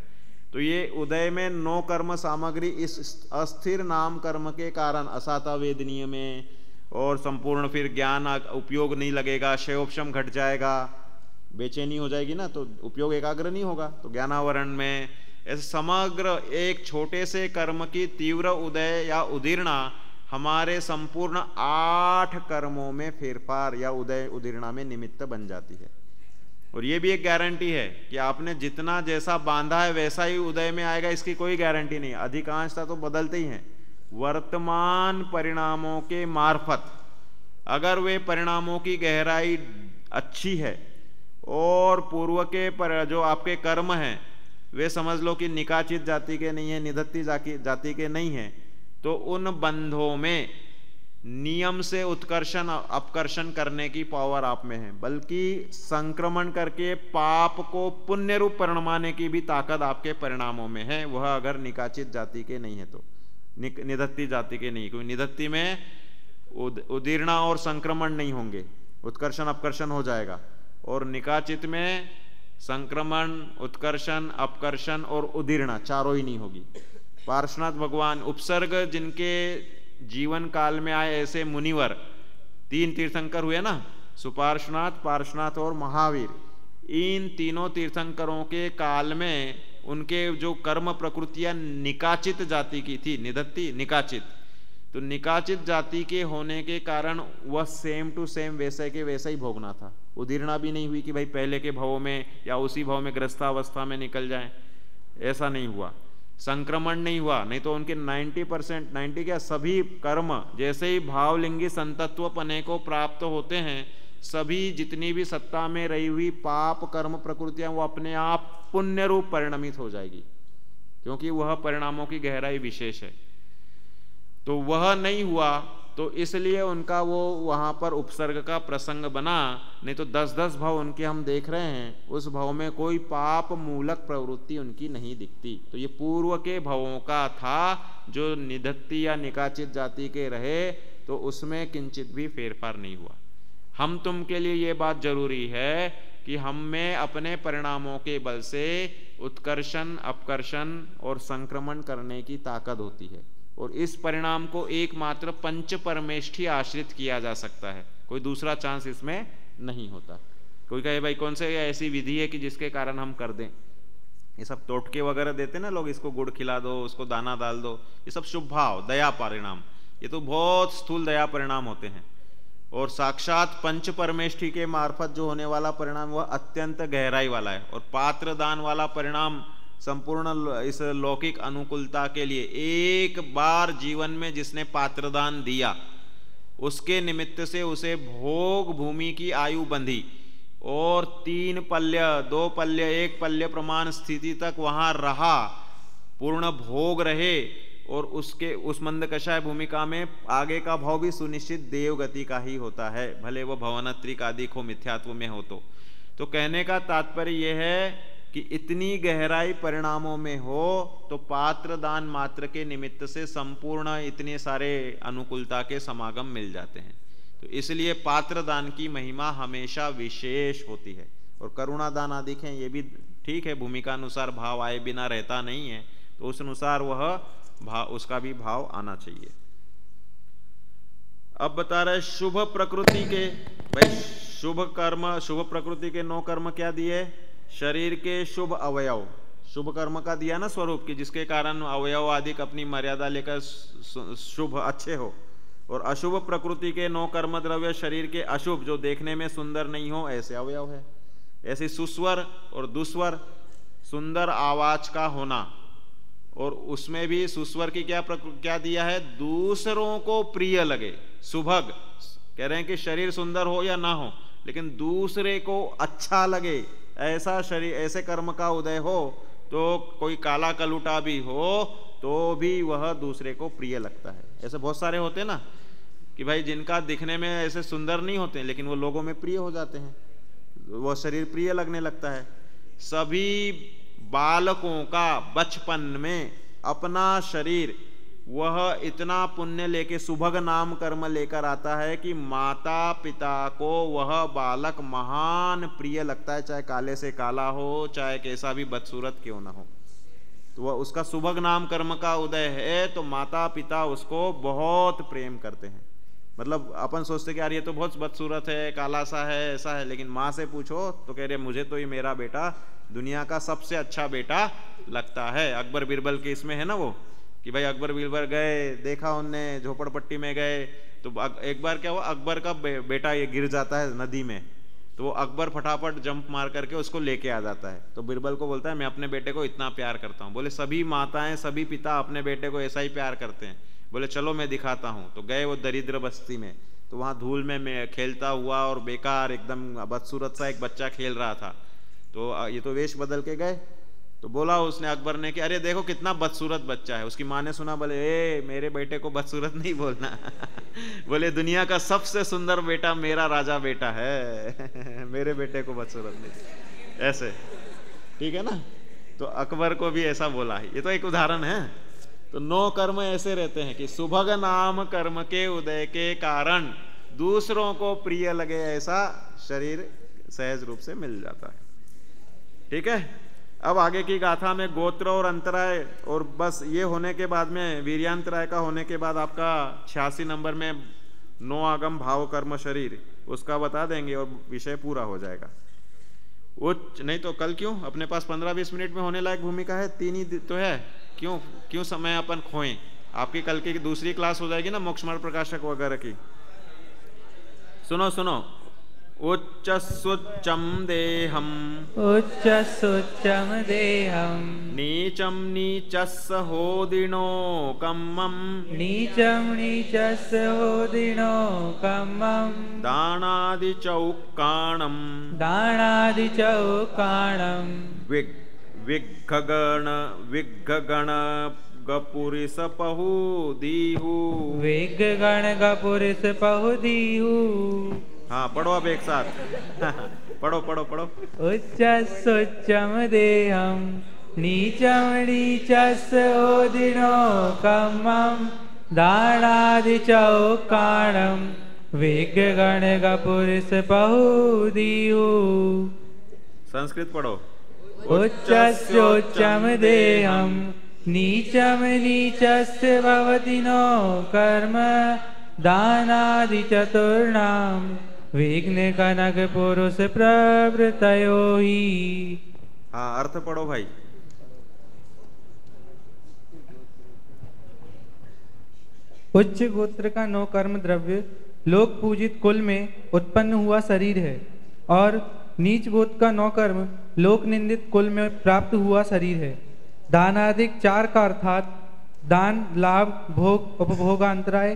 तो ये उदय में 9 कर्म सामग्री इस अस्थिर नाम कर्म के कारण असाता वेदनीय में, और संपूर्ण फिर ज्ञान उपयोग नहीं लगेगा, शयोपशम घट जाएगा, बेचैनी हो जाएगी ना, तो उपयोग एकाग्र नहीं होगा, तो ज्ञानावरण में ऐसे समग्र एक छोटे से कर्म की तीव्र उदय या उदीर्णा हमारे संपूर्ण 8 कर्मों में फेरफार या उदय उदीर्णा में निमित्त बन जाती है। और ये भी एक गारंटी है कि आपने जितना जैसा बांधा है वैसा ही उदय में आएगा, इसकी कोई गारंटी नहीं। अधिकांशता तो बदलते ही हैं। वर्तमान परिणामों के मार्फत अगर वे परिणामों की गहराई अच्छी है और पूर्व के पर जो आपके कर्म हैं वे समझ लो कि निकाचित जाति के नहीं है, निधत्ती जाति के नहीं है, तो उन बंधों में नियम से उत्कर्षण अपकर्षण करने की पावर आप में है, बल्कि संक्रमण करके पाप को पुण्य रूप परिणमाने की भी ताकत आपके परिणामों में है। वह अगर निकाचित जाति के नहीं है तो, निधत्ती जाति के नहीं, क्योंकि निधत्ती में उदीर्णा और संक्रमण नहीं होंगे, उत्कर्षण अपकर्षण हो जाएगा, और निकाचित में संक्रमण उत्कर्षण अपकर्षण और उदीर्णा चारों ही नहीं होगी। पार्श्वनाथ भगवान उपसर्ग जिनके जीवन काल में आए ऐसे मुनिवर 3 तीर्थंकर हुए ना, सुपार्श्वनाथ, पार्श्वनाथ और महावीर। इन तीनों तीर्थंकरों के काल में उनके जो कर्म प्रकृतियां निकाचित जाति की थी, निधत्ती निकाचित, तो निकाचित जाति के होने के कारण वह सेम टू सेम वैसे के वैसा ही भोगना था। उदीर्णा भी नहीं हुई कि भाई पहले के भाव में या उसी भाव में ग्रस्तावस्था में निकल जाए, ऐसा नहीं हुआ। संक्रमण नहीं हुआ, नहीं तो उनके 90% 90 क्या सभी कर्म जैसे ही भावलिंगी संतत्व पने को प्राप्त होते हैं, सभी जितनी भी सत्ता में रही हुई पाप कर्म प्रकृतियां वो अपने आप पुण्य रूप परिणमित हो जाएगी, क्योंकि वह परिणामों की गहराई विशेष है। तो वह नहीं हुआ, तो इसलिए उनका वो वहाँ पर उपसर्ग का प्रसंग बना, नहीं तो 10-10 भाव उनके हम देख रहे हैं, उस भाव में कोई पाप मूलक प्रवृत्ति उनकी नहीं दिखती। तो ये पूर्व के भावों का था, जो निधत्ती या निकाचित जाति के रहे, तो उसमें किंचित भी फेरफार नहीं हुआ। हम तुम के लिए ये बात जरूरी है कि हम में अपने परिणामों के बल से उत्कर्षण अपकर्षण और संक्रमण करने की ताकत होती है, और इस परिणाम को एकमात्र पंच परमेष्ठी आश्रित किया जा सकता है, कोई दूसरा चांस इसमें नहीं होता। कोई कहे भाई कौन से ऐसी विधि है कि जिसके कारण हम कर दें, ये सब टोटके वगैरह देते ना लोग, इसको गुड़ खिला दो, उसको दाना डाल दो, ये सब शुभ भाव दया परिणाम, ये तो बहुत स्थूल दया परिणाम होते हैं। और साक्षात पंच परमेष्ठी के मार्फत जो होने वाला परिणाम वह अत्यंत गहराई वाला है, और पात्र दान वाला परिणाम संपूर्ण इस लौकिक अनुकूलता के लिए एक बार जीवन में जिसने पात्रदान दिया, उसके निमित्त से उसे भोग भूमि की आयु बंधी और 3 पल्य 2 पल्य 1 पल्य प्रमाण स्थिति तक वहां रहा, पूर्ण भोग रहे, और उसके उस मंदकषाय भूमिका में आगे का भाव भी सुनिश्चित देवगति का ही होता है, भले वो भवनत्रिक आदि को मिथ्यात्व में हो। तो कहने का तात्पर्य यह है कि इतनी गहराई परिणामों में हो तो पात्र दान मात्र के निमित्त से संपूर्ण इतने सारे अनुकूलता के समागम मिल जाते हैं। तो इसलिए पात्र दान की महिमा हमेशा विशेष होती है। और करुणा दान आदि है, ये भी ठीक है, भूमिका अनुसार भाव आए बिना रहता नहीं है, तो उस अनुसार वह भाव, उसका भी भाव आना चाहिए। अब बता रहे शुभ प्रकृति के, भाई शुभ कर्म, शुभ प्रकृति के 9 कर्म क्या दिए? शरीर के शुभ अवयव, शुभ कर्म का दिया ना स्वरूप की, जिसके कारण अवयव आदि अपनी मर्यादा लेकर शुभ अच्छे हो। और अशुभ प्रकृति के 9 कर्म द्रव्य शरीर के अशुभ, जो देखने में सुंदर नहीं हो, ऐसे अवयव है। ऐसे सुस्वर और दुस्वर, सुंदर आवाज का होना, और उसमें भी सुस्वर की क्या दिया है? दूसरों को प्रिय लगे, सुभग। कह रहे हैं कि शरीर सुंदर हो या ना हो, लेकिन दूसरे को अच्छा लगे, ऐसा शरीर, ऐसे कर्म का उदय हो। तो कोई काला कलूटा भी हो तो भी वह दूसरे को प्रिय लगता है। ऐसे बहुत सारे होते हैं ना कि भाई जिनका दिखने में ऐसे सुंदर नहीं होते, लेकिन वो लोगों में प्रिय हो जाते हैं, वह शरीर प्रिय लगने लगता है। सभी बालकों का बचपन में अपना शरीर वह इतना पुण्य लेके, सुभग नाम कर्म लेकर आता है कि माता पिता को वह बालक महान प्रिय लगता है, चाहे काले से काला हो, चाहे कैसा भी बदसूरत क्यों ना हो। तो वह उसका सुभग नाम कर्म का उदय है, तो माता पिता उसको बहुत प्रेम करते हैं। मतलब अपन सोचते कि यार ये तो बहुत बदसूरत है, काला सा है, ऐसा है, लेकिन माँ से पूछो तो कह रहे मुझे तो ये मेरा बेटा दुनिया का सबसे अच्छा बेटा लगता है। अकबर बीरबल के इसमें है ना वो, कि भाई अकबर बीरबल गए, देखा उनने, झोपड़पट्टी में गए, तो एक बार क्या हुआ, अकबर का बेटा ये गिर जाता है नदी में, तो वो अकबर फटाफट जंप मार करके उसको लेके आ जाता है। तो बीरबल को बोलता है मैं अपने बेटे को इतना प्यार करता हूँ। बोले सभी माताएं, सभी पिता अपने बेटे को ऐसा ही प्यार करते हैं। बोले चलो मैं दिखाता हूँ। तो गए वो दरिद्र बस्ती में, तो वहाँ धूल में खेलता हुआ और बेकार एकदम बदसूरत सा एक बच्चा खेल रहा था। तो ये तो वेश बदल के गए, तो बोला उसने अकबर ने कि अरे देखो कितना बदसूरत बच्चा है। उसकी माँ ने सुना, बोले ए मेरे बेटे को बदसूरत नहीं बोलना बोले दुनिया का सबसे सुंदर बेटा मेरा राजा बेटा है मेरे बेटे को बदसूरत नहीं, ऐसे ठीक है ना। तो अकबर को भी ऐसा बोला है। ये तो एक उदाहरण है। तो 9 कर्म ऐसे रहते हैं कि सुभग नाम कर्म के उदय के कारण दूसरों को प्रिय लगे, ऐसा शरीर सहज रूप से मिल जाता है। ठीक है। अब आगे की गाथा में गोत्र और अंतराय, और बस ये होने के बाद में वीर्यांतराय का होने के बाद आपका 86 नंबर में 9 आगम भाव कर्म शरीर, उसका बता देंगे और विषय पूरा हो जाएगा। उच्च नहीं तो कल क्यों, अपने पास 15-20 मिनट में होने लायक भूमिका है, 3 ही तो है, क्यों समय अपन खोएं। आपकी कल की दूसरी क्लास हो जाएगी ना मोक्ष मार्ग प्रकाशक वगैरह की। सुनो उच्च सुच्चम देहम, उच्च सुच्चम देहम, नीचम नीचस्स होदिनो कम्मम, नीचम नीचस्स होदिनो कम्मम, दानादि चौक्काणम, दानादि चौक्काणम, विग्गण गपुरिस पहु दीहु, विग्गण गपुरिस पहु दीहु। हाँ पढ़ो अब एक साथ पढ़ो। उच्च सुच्चम देहम, नीचम नीचस्स ओदिनो कम्मम, दानादि चौक्काणम, विग्गण गपुरिस पहु दीहु। संस्कृत पढ़ो। उच्च सोच्चम देहम, नीचम नीचस्य भवति नो कर्म, दानादि चतुर्णाम, विघ्न कनक पुरुष प्रवृत्तयो ही। हाँ अर्थ पढ़ो भाई। उच्च गोत्र का 9 कर्म द्रव्य लोक पूजित कुल में उत्पन्न हुआ शरीर है, और नीच गोत्र का 9 कर्म लोक निंदित कुल में प्राप्त हुआ शरीर है। दानादिक 4 का अर्थात दान, लाभ, भोग, उपभोगांतराय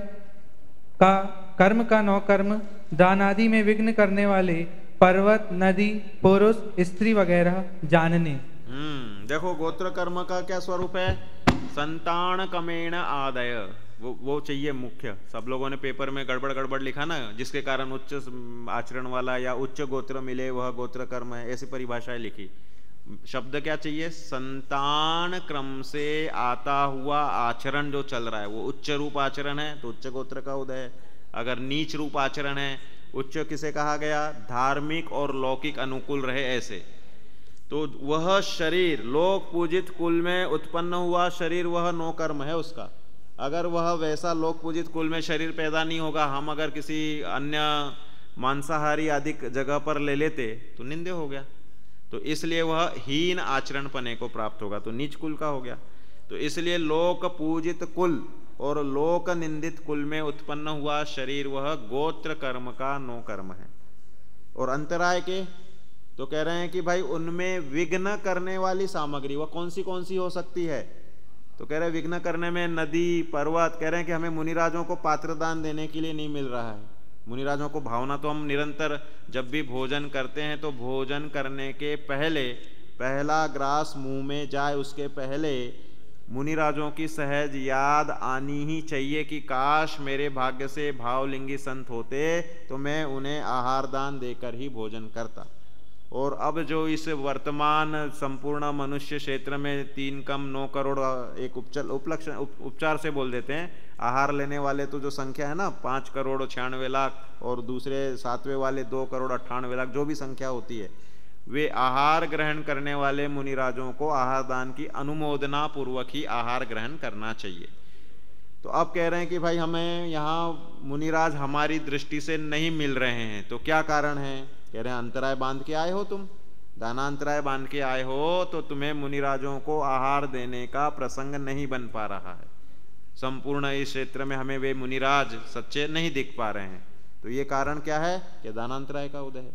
का कर्म का 9 कर्म, दान आदि में विघ्न करने वाले पर्वत, नदी, पुरुष, स्त्री वगैरह जानने। देखो गोत्र कर्म का क्या स्वरूप है? संतान कमेण आदय, वो चाहिए मुख्य। सब लोगों ने पेपर में गड़बड़ लिखा ना, जिसके कारण उच्च आचरण वाला या उच्च गोत्र मिले वह गोत्र कर्म है, ऐसी परिभाषाएं लिखी। शब्द क्या चाहिए? संतान क्रम से आता हुआ आचरण जो चल रहा है वो उच्च रूप आचरण है तो उच्च गोत्र का उदय है। अगर नीच रूप आचरण है, उच्च किसे कहा गया? धार्मिक और लौकिक अनुकूल रहे ऐसे, तो वह शरीर लोक पूजित कुल में उत्पन्न हुआ शरीर वह 9 कर्म है उसका। अगर वह वैसा लोक पूजित कुल में शरीर पैदा नहीं होगा, हम अगर किसी अन्य मांसाहारी आदि जगह पर ले लेते तो निंदे हो गया, तो इसलिए वह हीन आचरण पने को प्राप्त होगा, तो नीच कुल का हो गया। तो इसलिए लोक पूजित कुल और लोक निंदित कुल में उत्पन्न हुआ शरीर वह गोत्र कर्म का 9 कर्म है। और अंतराय के तो कह रहे हैं कि भाई उनमें विघ्न करने वाली सामग्री वह कौन सी हो सकती है? तो कह रहे हैं विघ्न करने में नदी, पर्वत। कह रहे हैं कि हमें मुनिराजों को पात्रदान देने के लिए नहीं मिल रहा है। मुनिराजों को भावना तो हम निरंतर जब भी भोजन करते हैं तो भोजन करने के पहले पहला ग्रास मुंह में जाए उसके पहले मुनिराजों की सहज याद आनी ही चाहिए कि काश मेरे भाग्य से भावलिंगी संत होते तो मैं उन्हें आहार दान देकर ही भोजन करता। और अब जो इस वर्तमान संपूर्ण मनुष्य क्षेत्र में 3 कम 9 करोड़ एक उपचार से बोल देते हैं, आहार लेने वाले तो जो संख्या है ना 5 करोड़ 96 लाख और दूसरे 7वें वाले 2 करोड़ 98 लाख, जो भी संख्या होती है, वे आहार ग्रहण करने वाले मुनिराजों को आहार दान की अनुमोदना पूर्वक ही आहार ग्रहण करना चाहिए। तो अब कह रहे हैं कि भाई हमें यहाँ मुनिराज हमारी दृष्टि से नहीं मिल रहे हैं, तो क्या कारण है? कह रहे हैं अंतराय बांध के आए हो तुम, दानांतराय बांध के आए हो, तो तुम्हें मुनिराजों को आहार देने का प्रसंग नहीं बन पा रहा है। संपूर्ण इस क्षेत्र में हमें वे मुनिराज सच्चे नहीं दिख पा रहे हैं। तो ये कारण क्या है? कि दानांतराय का उदय है।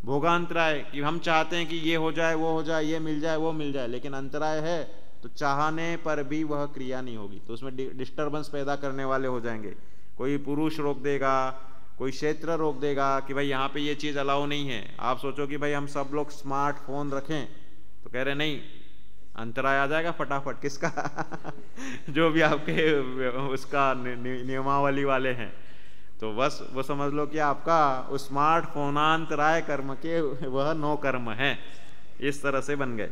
भोगांतराय कि हम चाहते हैं कि ये हो जाए वो हो जाए, ये मिल जाए वो मिल जाए, लेकिन अंतराय है तो चाहने पर भी वह क्रिया नहीं होगी, तो उसमें डिस्टर्बेंस पैदा करने वाले हो जाएंगे। कोई पुरुष रोक देगा, कोई क्षेत्र रोक देगा कि भाई यहाँ पे ये चीज़ अलाउ नहीं है। आप सोचो कि भाई हम सब लोग स्मार्टफोन रखें, तो कह रहे नहीं, अंतराय आ जाएगा फटाफट। किसका? जो भी आपके उसका नियमावली वाले हैं, तो बस वो समझ लो कि आपका उस स्मार्टफोनांतराय कर्म के वह 9 कर्म है। इस तरह से बन गए।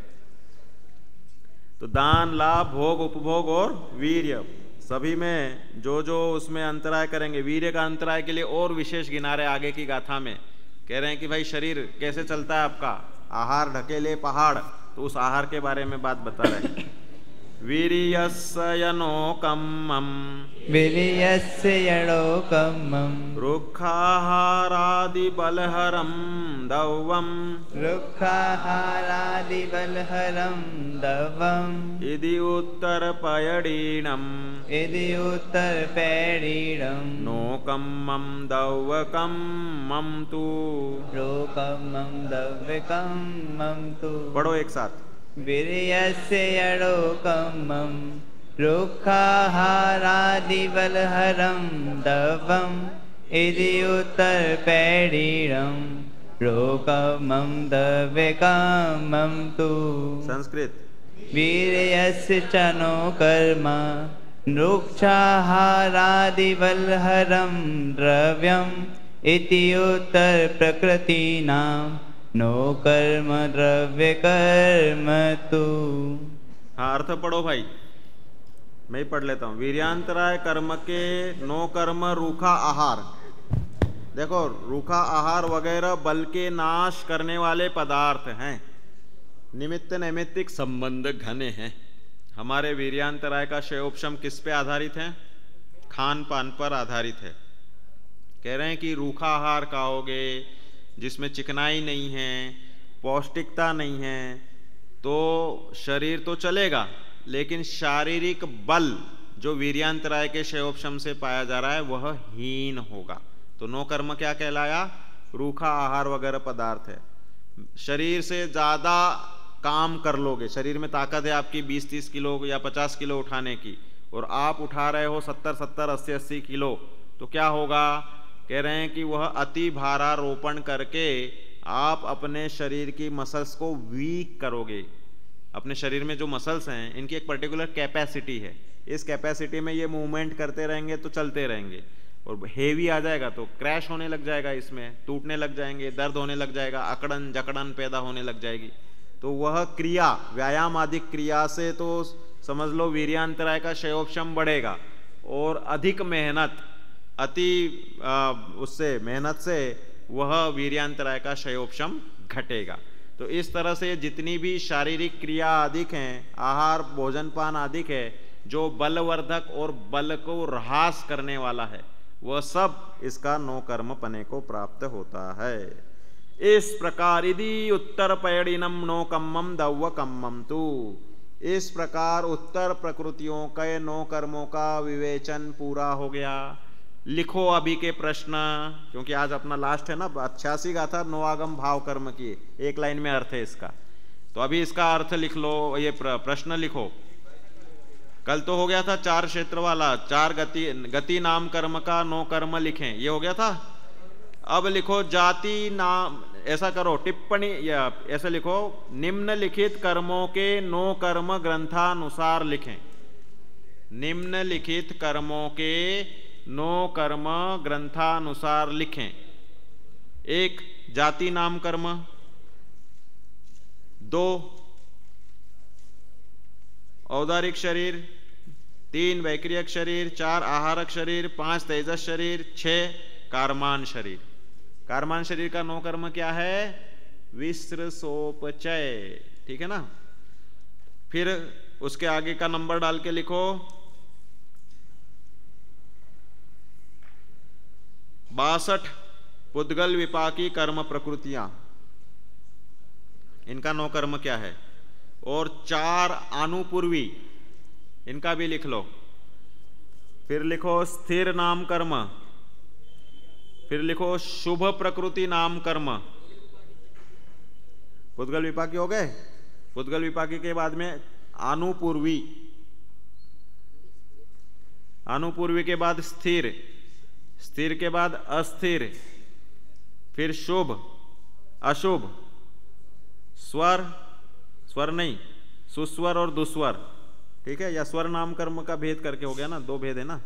तो दान, लाभ, भोग, उपभोग और वीर्य, सभी में जो उसमें अंतराय करेंगे। वीर्य का अंतराय के लिए और विशेष गिना रहे आगे की गाथा में। कह रहे हैं कि भाई शरीर कैसे चलता है आपका? आहार ढकेले पहाड़, तो उस आहार के बारे में बात बता रहे हैं। वीर्यस्य यनोकम्मं वीर्यस्य यणोकम्मं रुक्षाहारादिबलहरं दवं रुक्षाहारादिबलहरं दवम् इति उत्तरपयडीणम् नोकम्मं दव्वकम्मं तु लोकम्मं दव्यकम्मं तु। पढ़ो एक साथ। वीर्यस्य यणोकम्मं रुक्षाहारादिबलहरं दवम् इति उत्तरपैडीणं लोकम्मं दव्यकम्मं तु। संस्कृत। वीर्यस्य च नो कर्म रुक्षाहारादिबलहरं द्रव्यम् इति उत्तरप्रकृतीनां नो कर्म द्रव्य कर्म तु। हाँ, अर्थ पढ़ो भाई, मैं ही पढ़ लेता हूँ। वीर्यांतराय कर्म के 9 कर्म रूखा आहार। देखो, रूखा आहार वगैरह बल के नाश करने वाले पदार्थ हैं। निमित्त नैमित्तिक संबंध घने हैं। हमारे वीर्यांतराय का शयोपशम किस पे आधारित है? खान पान पर आधारित है। कह रहे हैं कि रूखा आहार खाओगे जिसमें चिकनाई नहीं है, पौष्टिकता नहीं है, तो शरीर तो चलेगा, लेकिन शारीरिक बल जो वीर्यांतराय के शयोपशम से पाया जा रहा है वह हीन होगा। तो 9 कर्म क्या कहलाया? रूखा आहार वगैरह पदार्थ है। शरीर से ज़्यादा काम कर लोगे, शरीर में ताकत है आपकी 20-30 किलो या 50 किलो उठाने की, और आप उठा रहे हो 70-70, 80-80 किलो, तो क्या होगा? कह रहे हैं कि वह अति भारारोपण करके आप अपने शरीर की मसल्स को वीक करोगे। अपने शरीर में जो मसल्स हैं इनकी एक पर्टिकुलर कैपेसिटी है, इस कैपेसिटी में ये मूवमेंट करते रहेंगे तो चलते रहेंगे, और हेवी आ जाएगा तो क्रैश होने लग जाएगा, इसमें टूटने लग जाएंगे, दर्द होने लग जाएगा, अकड़न जकड़न पैदा होने लग जाएगी। तो वह क्रिया, व्यायाम आदि क्रिया से तो समझ लो वीर्यांतराय का क्षयोपशम बढ़ेगा, और अधिक मेहनत, अति उससे मेहनत से वह वीर्यांतराय का क्षयोपशम घटेगा। तो इस तरह से जितनी भी शारीरिक क्रिया अधिक हैं, आहार भोजन पान अधिक है, जो बलवर्धक और बल को ह्रास करने वाला है, वह सब इसका नो कर्म पने को प्राप्त होता है। इस प्रकार यदि उत्तर पैडिनम नो कम्मम दव्व कम्मम तू, इस प्रकार उत्तर प्रकृतियों के नो कर्मों का विवेचन पूरा हो गया। लिखो अभी के प्रश्न, क्योंकि आज अपना लास्ट है ना, 86 गाथा नो आगम भाव कर्म की, एक लाइन में अर्थ है इसका, तो अभी इसका अर्थ लिख लो, ये प्रश्न लिखो। कल तो हो गया था 4 क्षेत्र वाला, 4 गति नाम कर्म का नो कर्म लिखें, ये हो गया था। अब लिखो जाति नाम, ऐसा करो टिप्पणी, या ऐसे लिखो निम्नलिखित कर्मों के नो कर्म ग्रंथानुसार लिखें। निम्नलिखित कर्मों के नो कर्म ग्रंथानुसार लिखें। 1 जाति नाम कर्म, 2 औदारिक शरीर, 3 वैक्रियक शरीर, 4 आहारक शरीर, 5 तेजस शरीर, 6 कार्मान शरीर। कार्मान शरीर का नो कर्म क्या है? विसृसोपचय, ठीक है ना। फिर उसके आगे का नंबर डाल के लिखो 62 पुद्गल विपाकी कर्म प्रकृतियां, इनका नो कर्म क्या है? और 4 अनुपूर्वी, इनका भी लिख लो। फिर लिखो स्थिर नाम कर्म, फिर लिखो शुभ प्रकृति नाम कर्म। पुद्गल विपाकी हो गए। पुद्गल विपाकी के बाद में अनुपूर्वी, अनुपूर्वी के बाद स्थिर, स्थिर के बाद अस्थिर, फिर शुभ, अशुभ, स्वर, स्वर नहीं सुस्वर और दुस्वर, ठीक है, या स्वर नाम कर्म का भेद करके हो गया ना, 2 भेद है ना,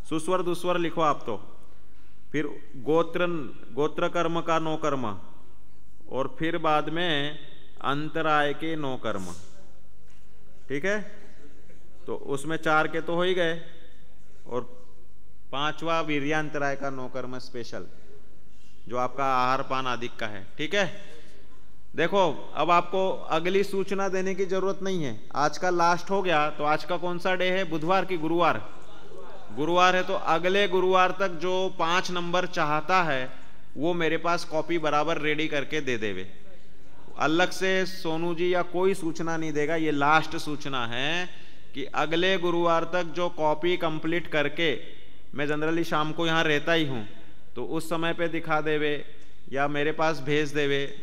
सुस्वर दुस्वर लिखो आप तो। फिर गोत्र, गोत्र कर्म का नो कर्म, और फिर बाद में अंतराय के नो कर्म, ठीक है। तो उसमें 4 के तो हो ही गए, और 5वां वीर्यांतराय का नो कर्म स्पेशल, जो आपका आहार पान आदि का है, ठीक है। देखो अब आपको अगली सूचना देने की जरूरत नहीं है, आज का लास्ट हो गया। तो आज का कौन सा डे है? बुधवार की गुरुवार? गुरुवार है, तो अगले गुरुवार तक जो 5 नंबर चाहता है वो मेरे पास कॉपी बराबर रेडी करके दे देवे। अलग से सोनू जी या कोई सूचना नहीं देगा, ये लास्ट सूचना है कि अगले गुरुवार तक जो कॉपी कंप्लीट करके, मैं जनरली शाम को यहाँ रहता ही हूँ, तो उस समय पे दिखा देवे या मेरे पास भेज देवे,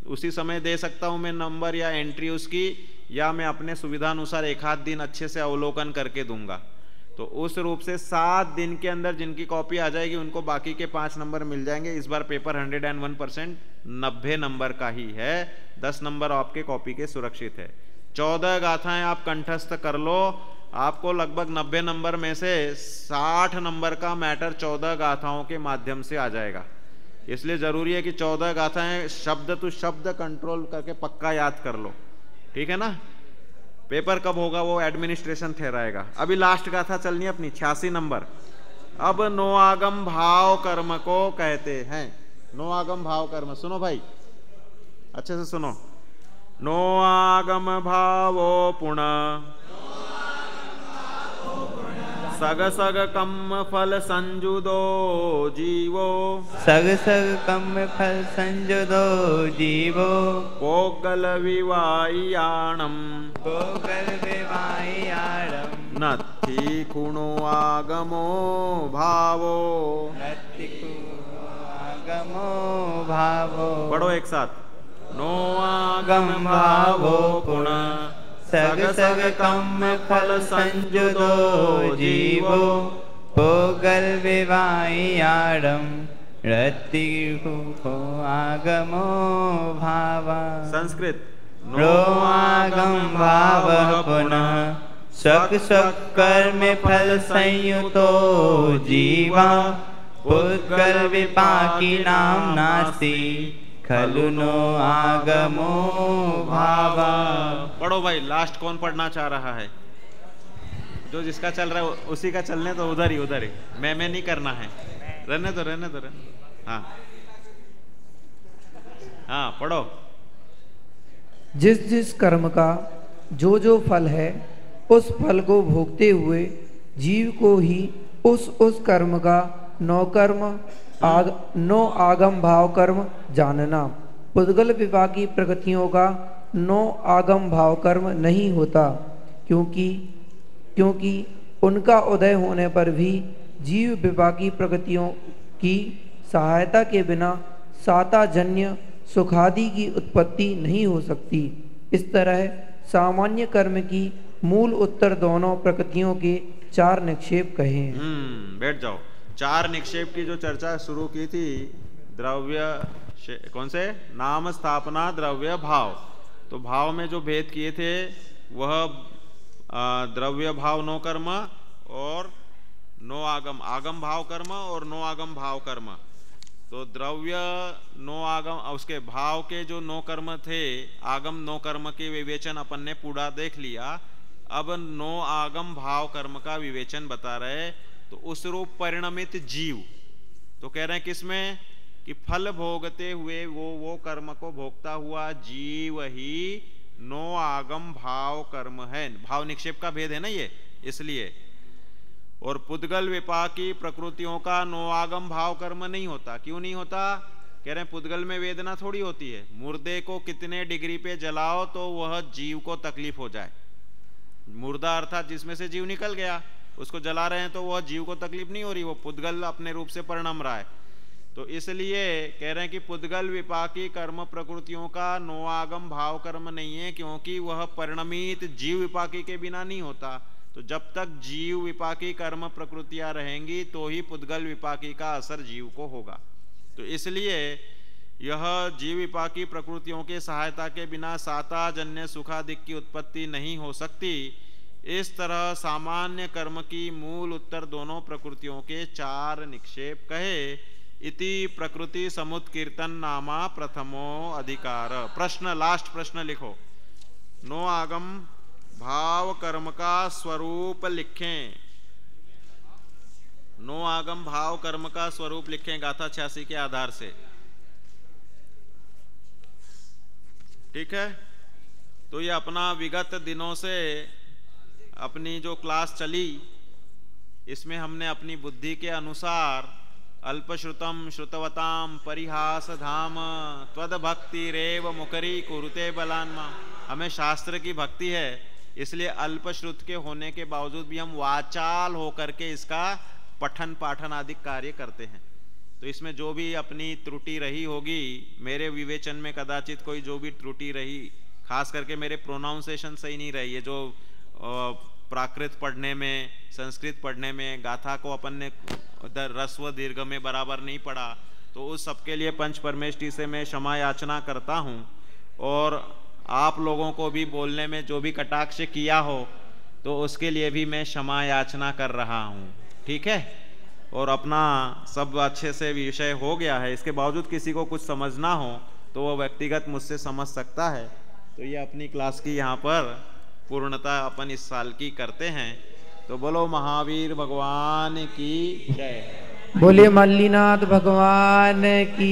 उसी समय दे सकता हूँ मैं नंबर या एंट्री उसकी, या मैं अपने सुविधानुसार 1 आध दिन अच्छे से अवलोकन करके दूंगा। तो उस रूप से 7 दिन के अंदर जिनकी कॉपी आ जाएगी उनको बाकी के 5 नंबर मिल जाएंगे। इस बार पेपर 101% 90 नंबर का ही है, 10 नंबर आपके कॉपी के सुरक्षित है। 14 गाथाएं आप कंठस्थ कर लो, आपको लगभग 90 नंबर में से 60 नंबर का मैटर 14 गाथाओं के माध्यम से आ जाएगा। इसलिए जरूरी है कि 14 गाथाएं शब्द टू शब्द कंट्रोल करके पक्का याद कर लो, ठीक है ना। पेपर कब होगा वो एडमिनिस्ट्रेशन ठहराएगा। अभी लास्ट गाथा चलनी है अपनी 86 नंबर। अब नो आगम भाव कर्म को कहते हैं। नो आगम भाव कर्म सुनो भाई, अच्छे से सुनो। नो आगम भावो पुनः सग सग कम फल संजुदो जीवो, सग सग कम फल संजुदो जीवो, पोगल विवायाणम, पोगल विवायाणम, नत्थि कुणो आगमो भावो, नत्थि कुणो आगमो भावो। पढ़ो एक साथ। नो आगम भावो पुनः सग सग कम फल संजुदो जीवो पोगल विवाही आडम रति को आगमो भावा। संस्कृत नो आगम भाव पुनः सक सक कर्म फल संयुतो जीवा पुद्गल विपाकी नाम नास्ति खलु नो आगमो भावा। पढ़ो भाई, लास्ट कौन पढ़ना चाह रहा है? जो जिसका चल रहा है उसी का चलने तो उधर ही मैं नहीं करना है। रहने दो। हाँ पढ़ो। जिस जिस कर्म का जो जो फल है उस फल को भोगते हुए जीव को ही उस कर्म का नो आगम भाव कर्म जानना। पुद्गल विपाकी प्रकृतियों का नो आगम भाव कर्म नहीं होता, क्योंकि उनका उदय होने पर भी जीव विपाकी प्रकृतियों की सहायता के बिना साताजन्य सुखादि की उत्पत्ति नहीं हो सकती। इस तरह सामान्य कर्म की मूल उत्तर दोनों प्रकृतियों के 4 निक्षेप कहे हैं। बैठ जाओ। 4 निक्षेप की जो चर्चा शुरू की थी, द्रव्य कौन से? नाम, स्थापना, द्रव्य, भाव। तो भाव में जो भेद किए थे वह द्रव्य भाव नो कर्म और नो आगम भाव कर्म और नो आगम भाव कर्म। तो द्रव्य नो आगम, उसके भाव के जो नो कर्म थे, आगम नो कर्म के विवेचन अपन ने पूरा देख लिया। अब नो आगम भाव कर्म का विवेचन बता रहे। तो उस रूप परिणमित जीव, तो कह रहे हैं किसमें? कि फल भोगते हुए वो कर्म को भोगता हुआ जीव ही नो आगम भाव कर्म है। भाव निक्षेप का भेद है ना ये, इसलिए। और पुद्गल विपाकी प्रकृतियों का नो आगम भाव कर्म नहीं होता। क्यों नहीं होता? कह रहे हैं पुद्गल में वेदना थोड़ी होती है। मुर्दे को कितने डिग्री पे जलाओ तो वह जीव को तकलीफ हो जाए। मुर्दा अर्थात जिसमें से जीव निकल गया, उसको जला रहे हैं तो वह जीव को तकलीफ नहीं हो रही, वो पुद्गल अपने रूप से परिणम रहा है। तो इसलिए कह रहे हैं कि पुद्गल विपाकी कर्म प्रकृतियों का नो आगम भाव कर्म नहीं है, क्योंकि वह परिणमित जीव विपाकी के बिना नहीं होता। तो जब तक जीव विपाकी कर्म प्रकृतियां रहेंगी तो ही पुद्गल विपाकी का असर जीव को होगा। तो इसलिए यह जीव विपाकी प्रकृतियों के सहायता के बिना साताजन्य सुखादिक की उत्पत्ति नहीं हो सकती। इस तरह सामान्य कर्म की मूल उत्तर दोनों प्रकृतियों के 4 निक्षेप कहे। इति प्रकृति समुत्कीर्तन नामा प्रथमो अधिकार। प्रश्न, लास्ट प्रश्न लिखो। नो आगम भाव कर्म का स्वरूप लिखें। नो आगम भाव कर्म का स्वरूप लिखें गाथा 86 के आधार से। ठीक है। तो ये अपना विगत दिनों से अपनी जो क्लास चली, इसमें हमने अपनी बुद्धि के अनुसार अल्पश्रुतम श्रुतवताम परिहास धाम त्वद भक्ति रेव मुकरी कुरुते बलान्मा। हमें शास्त्र की भक्ति है, इसलिए अल्पश्रुत के होने के बावजूद भी हम वाचाल होकर के इसका पठन पाठन आदि कार्य करते हैं। तो इसमें जो भी अपनी त्रुटि रही होगी, मेरे विवेचन में कदाचित कोई जो भी त्रुटि रही, खास करके मेरे प्रोनाउंसिएशन सही नहीं रही है, जो प्राकृत पढ़ने में, संस्कृत पढ़ने में, गाथा को अपन ने रस्व दीर्घ में बराबर नहीं पढ़ा, तो उस सबके लिए पंच परमेष्टि से मैं क्षमा याचना करता हूँ। और आप लोगों को भी बोलने में जो भी कटाक्ष किया हो तो उसके लिए भी मैं क्षमा याचना कर रहा हूँ। ठीक है। और अपना सब अच्छे से विषय हो गया है, इसके बावजूद किसी को कुछ समझना हो तो वो व्यक्तिगत मुझसे समझ सकता है। तो ये अपनी क्लास की यहाँ पर पूर्णता अपन इस साल की करते हैं। तो बोलो महावीर भगवान की जय। बोले मल्लीनाथ भगवान की।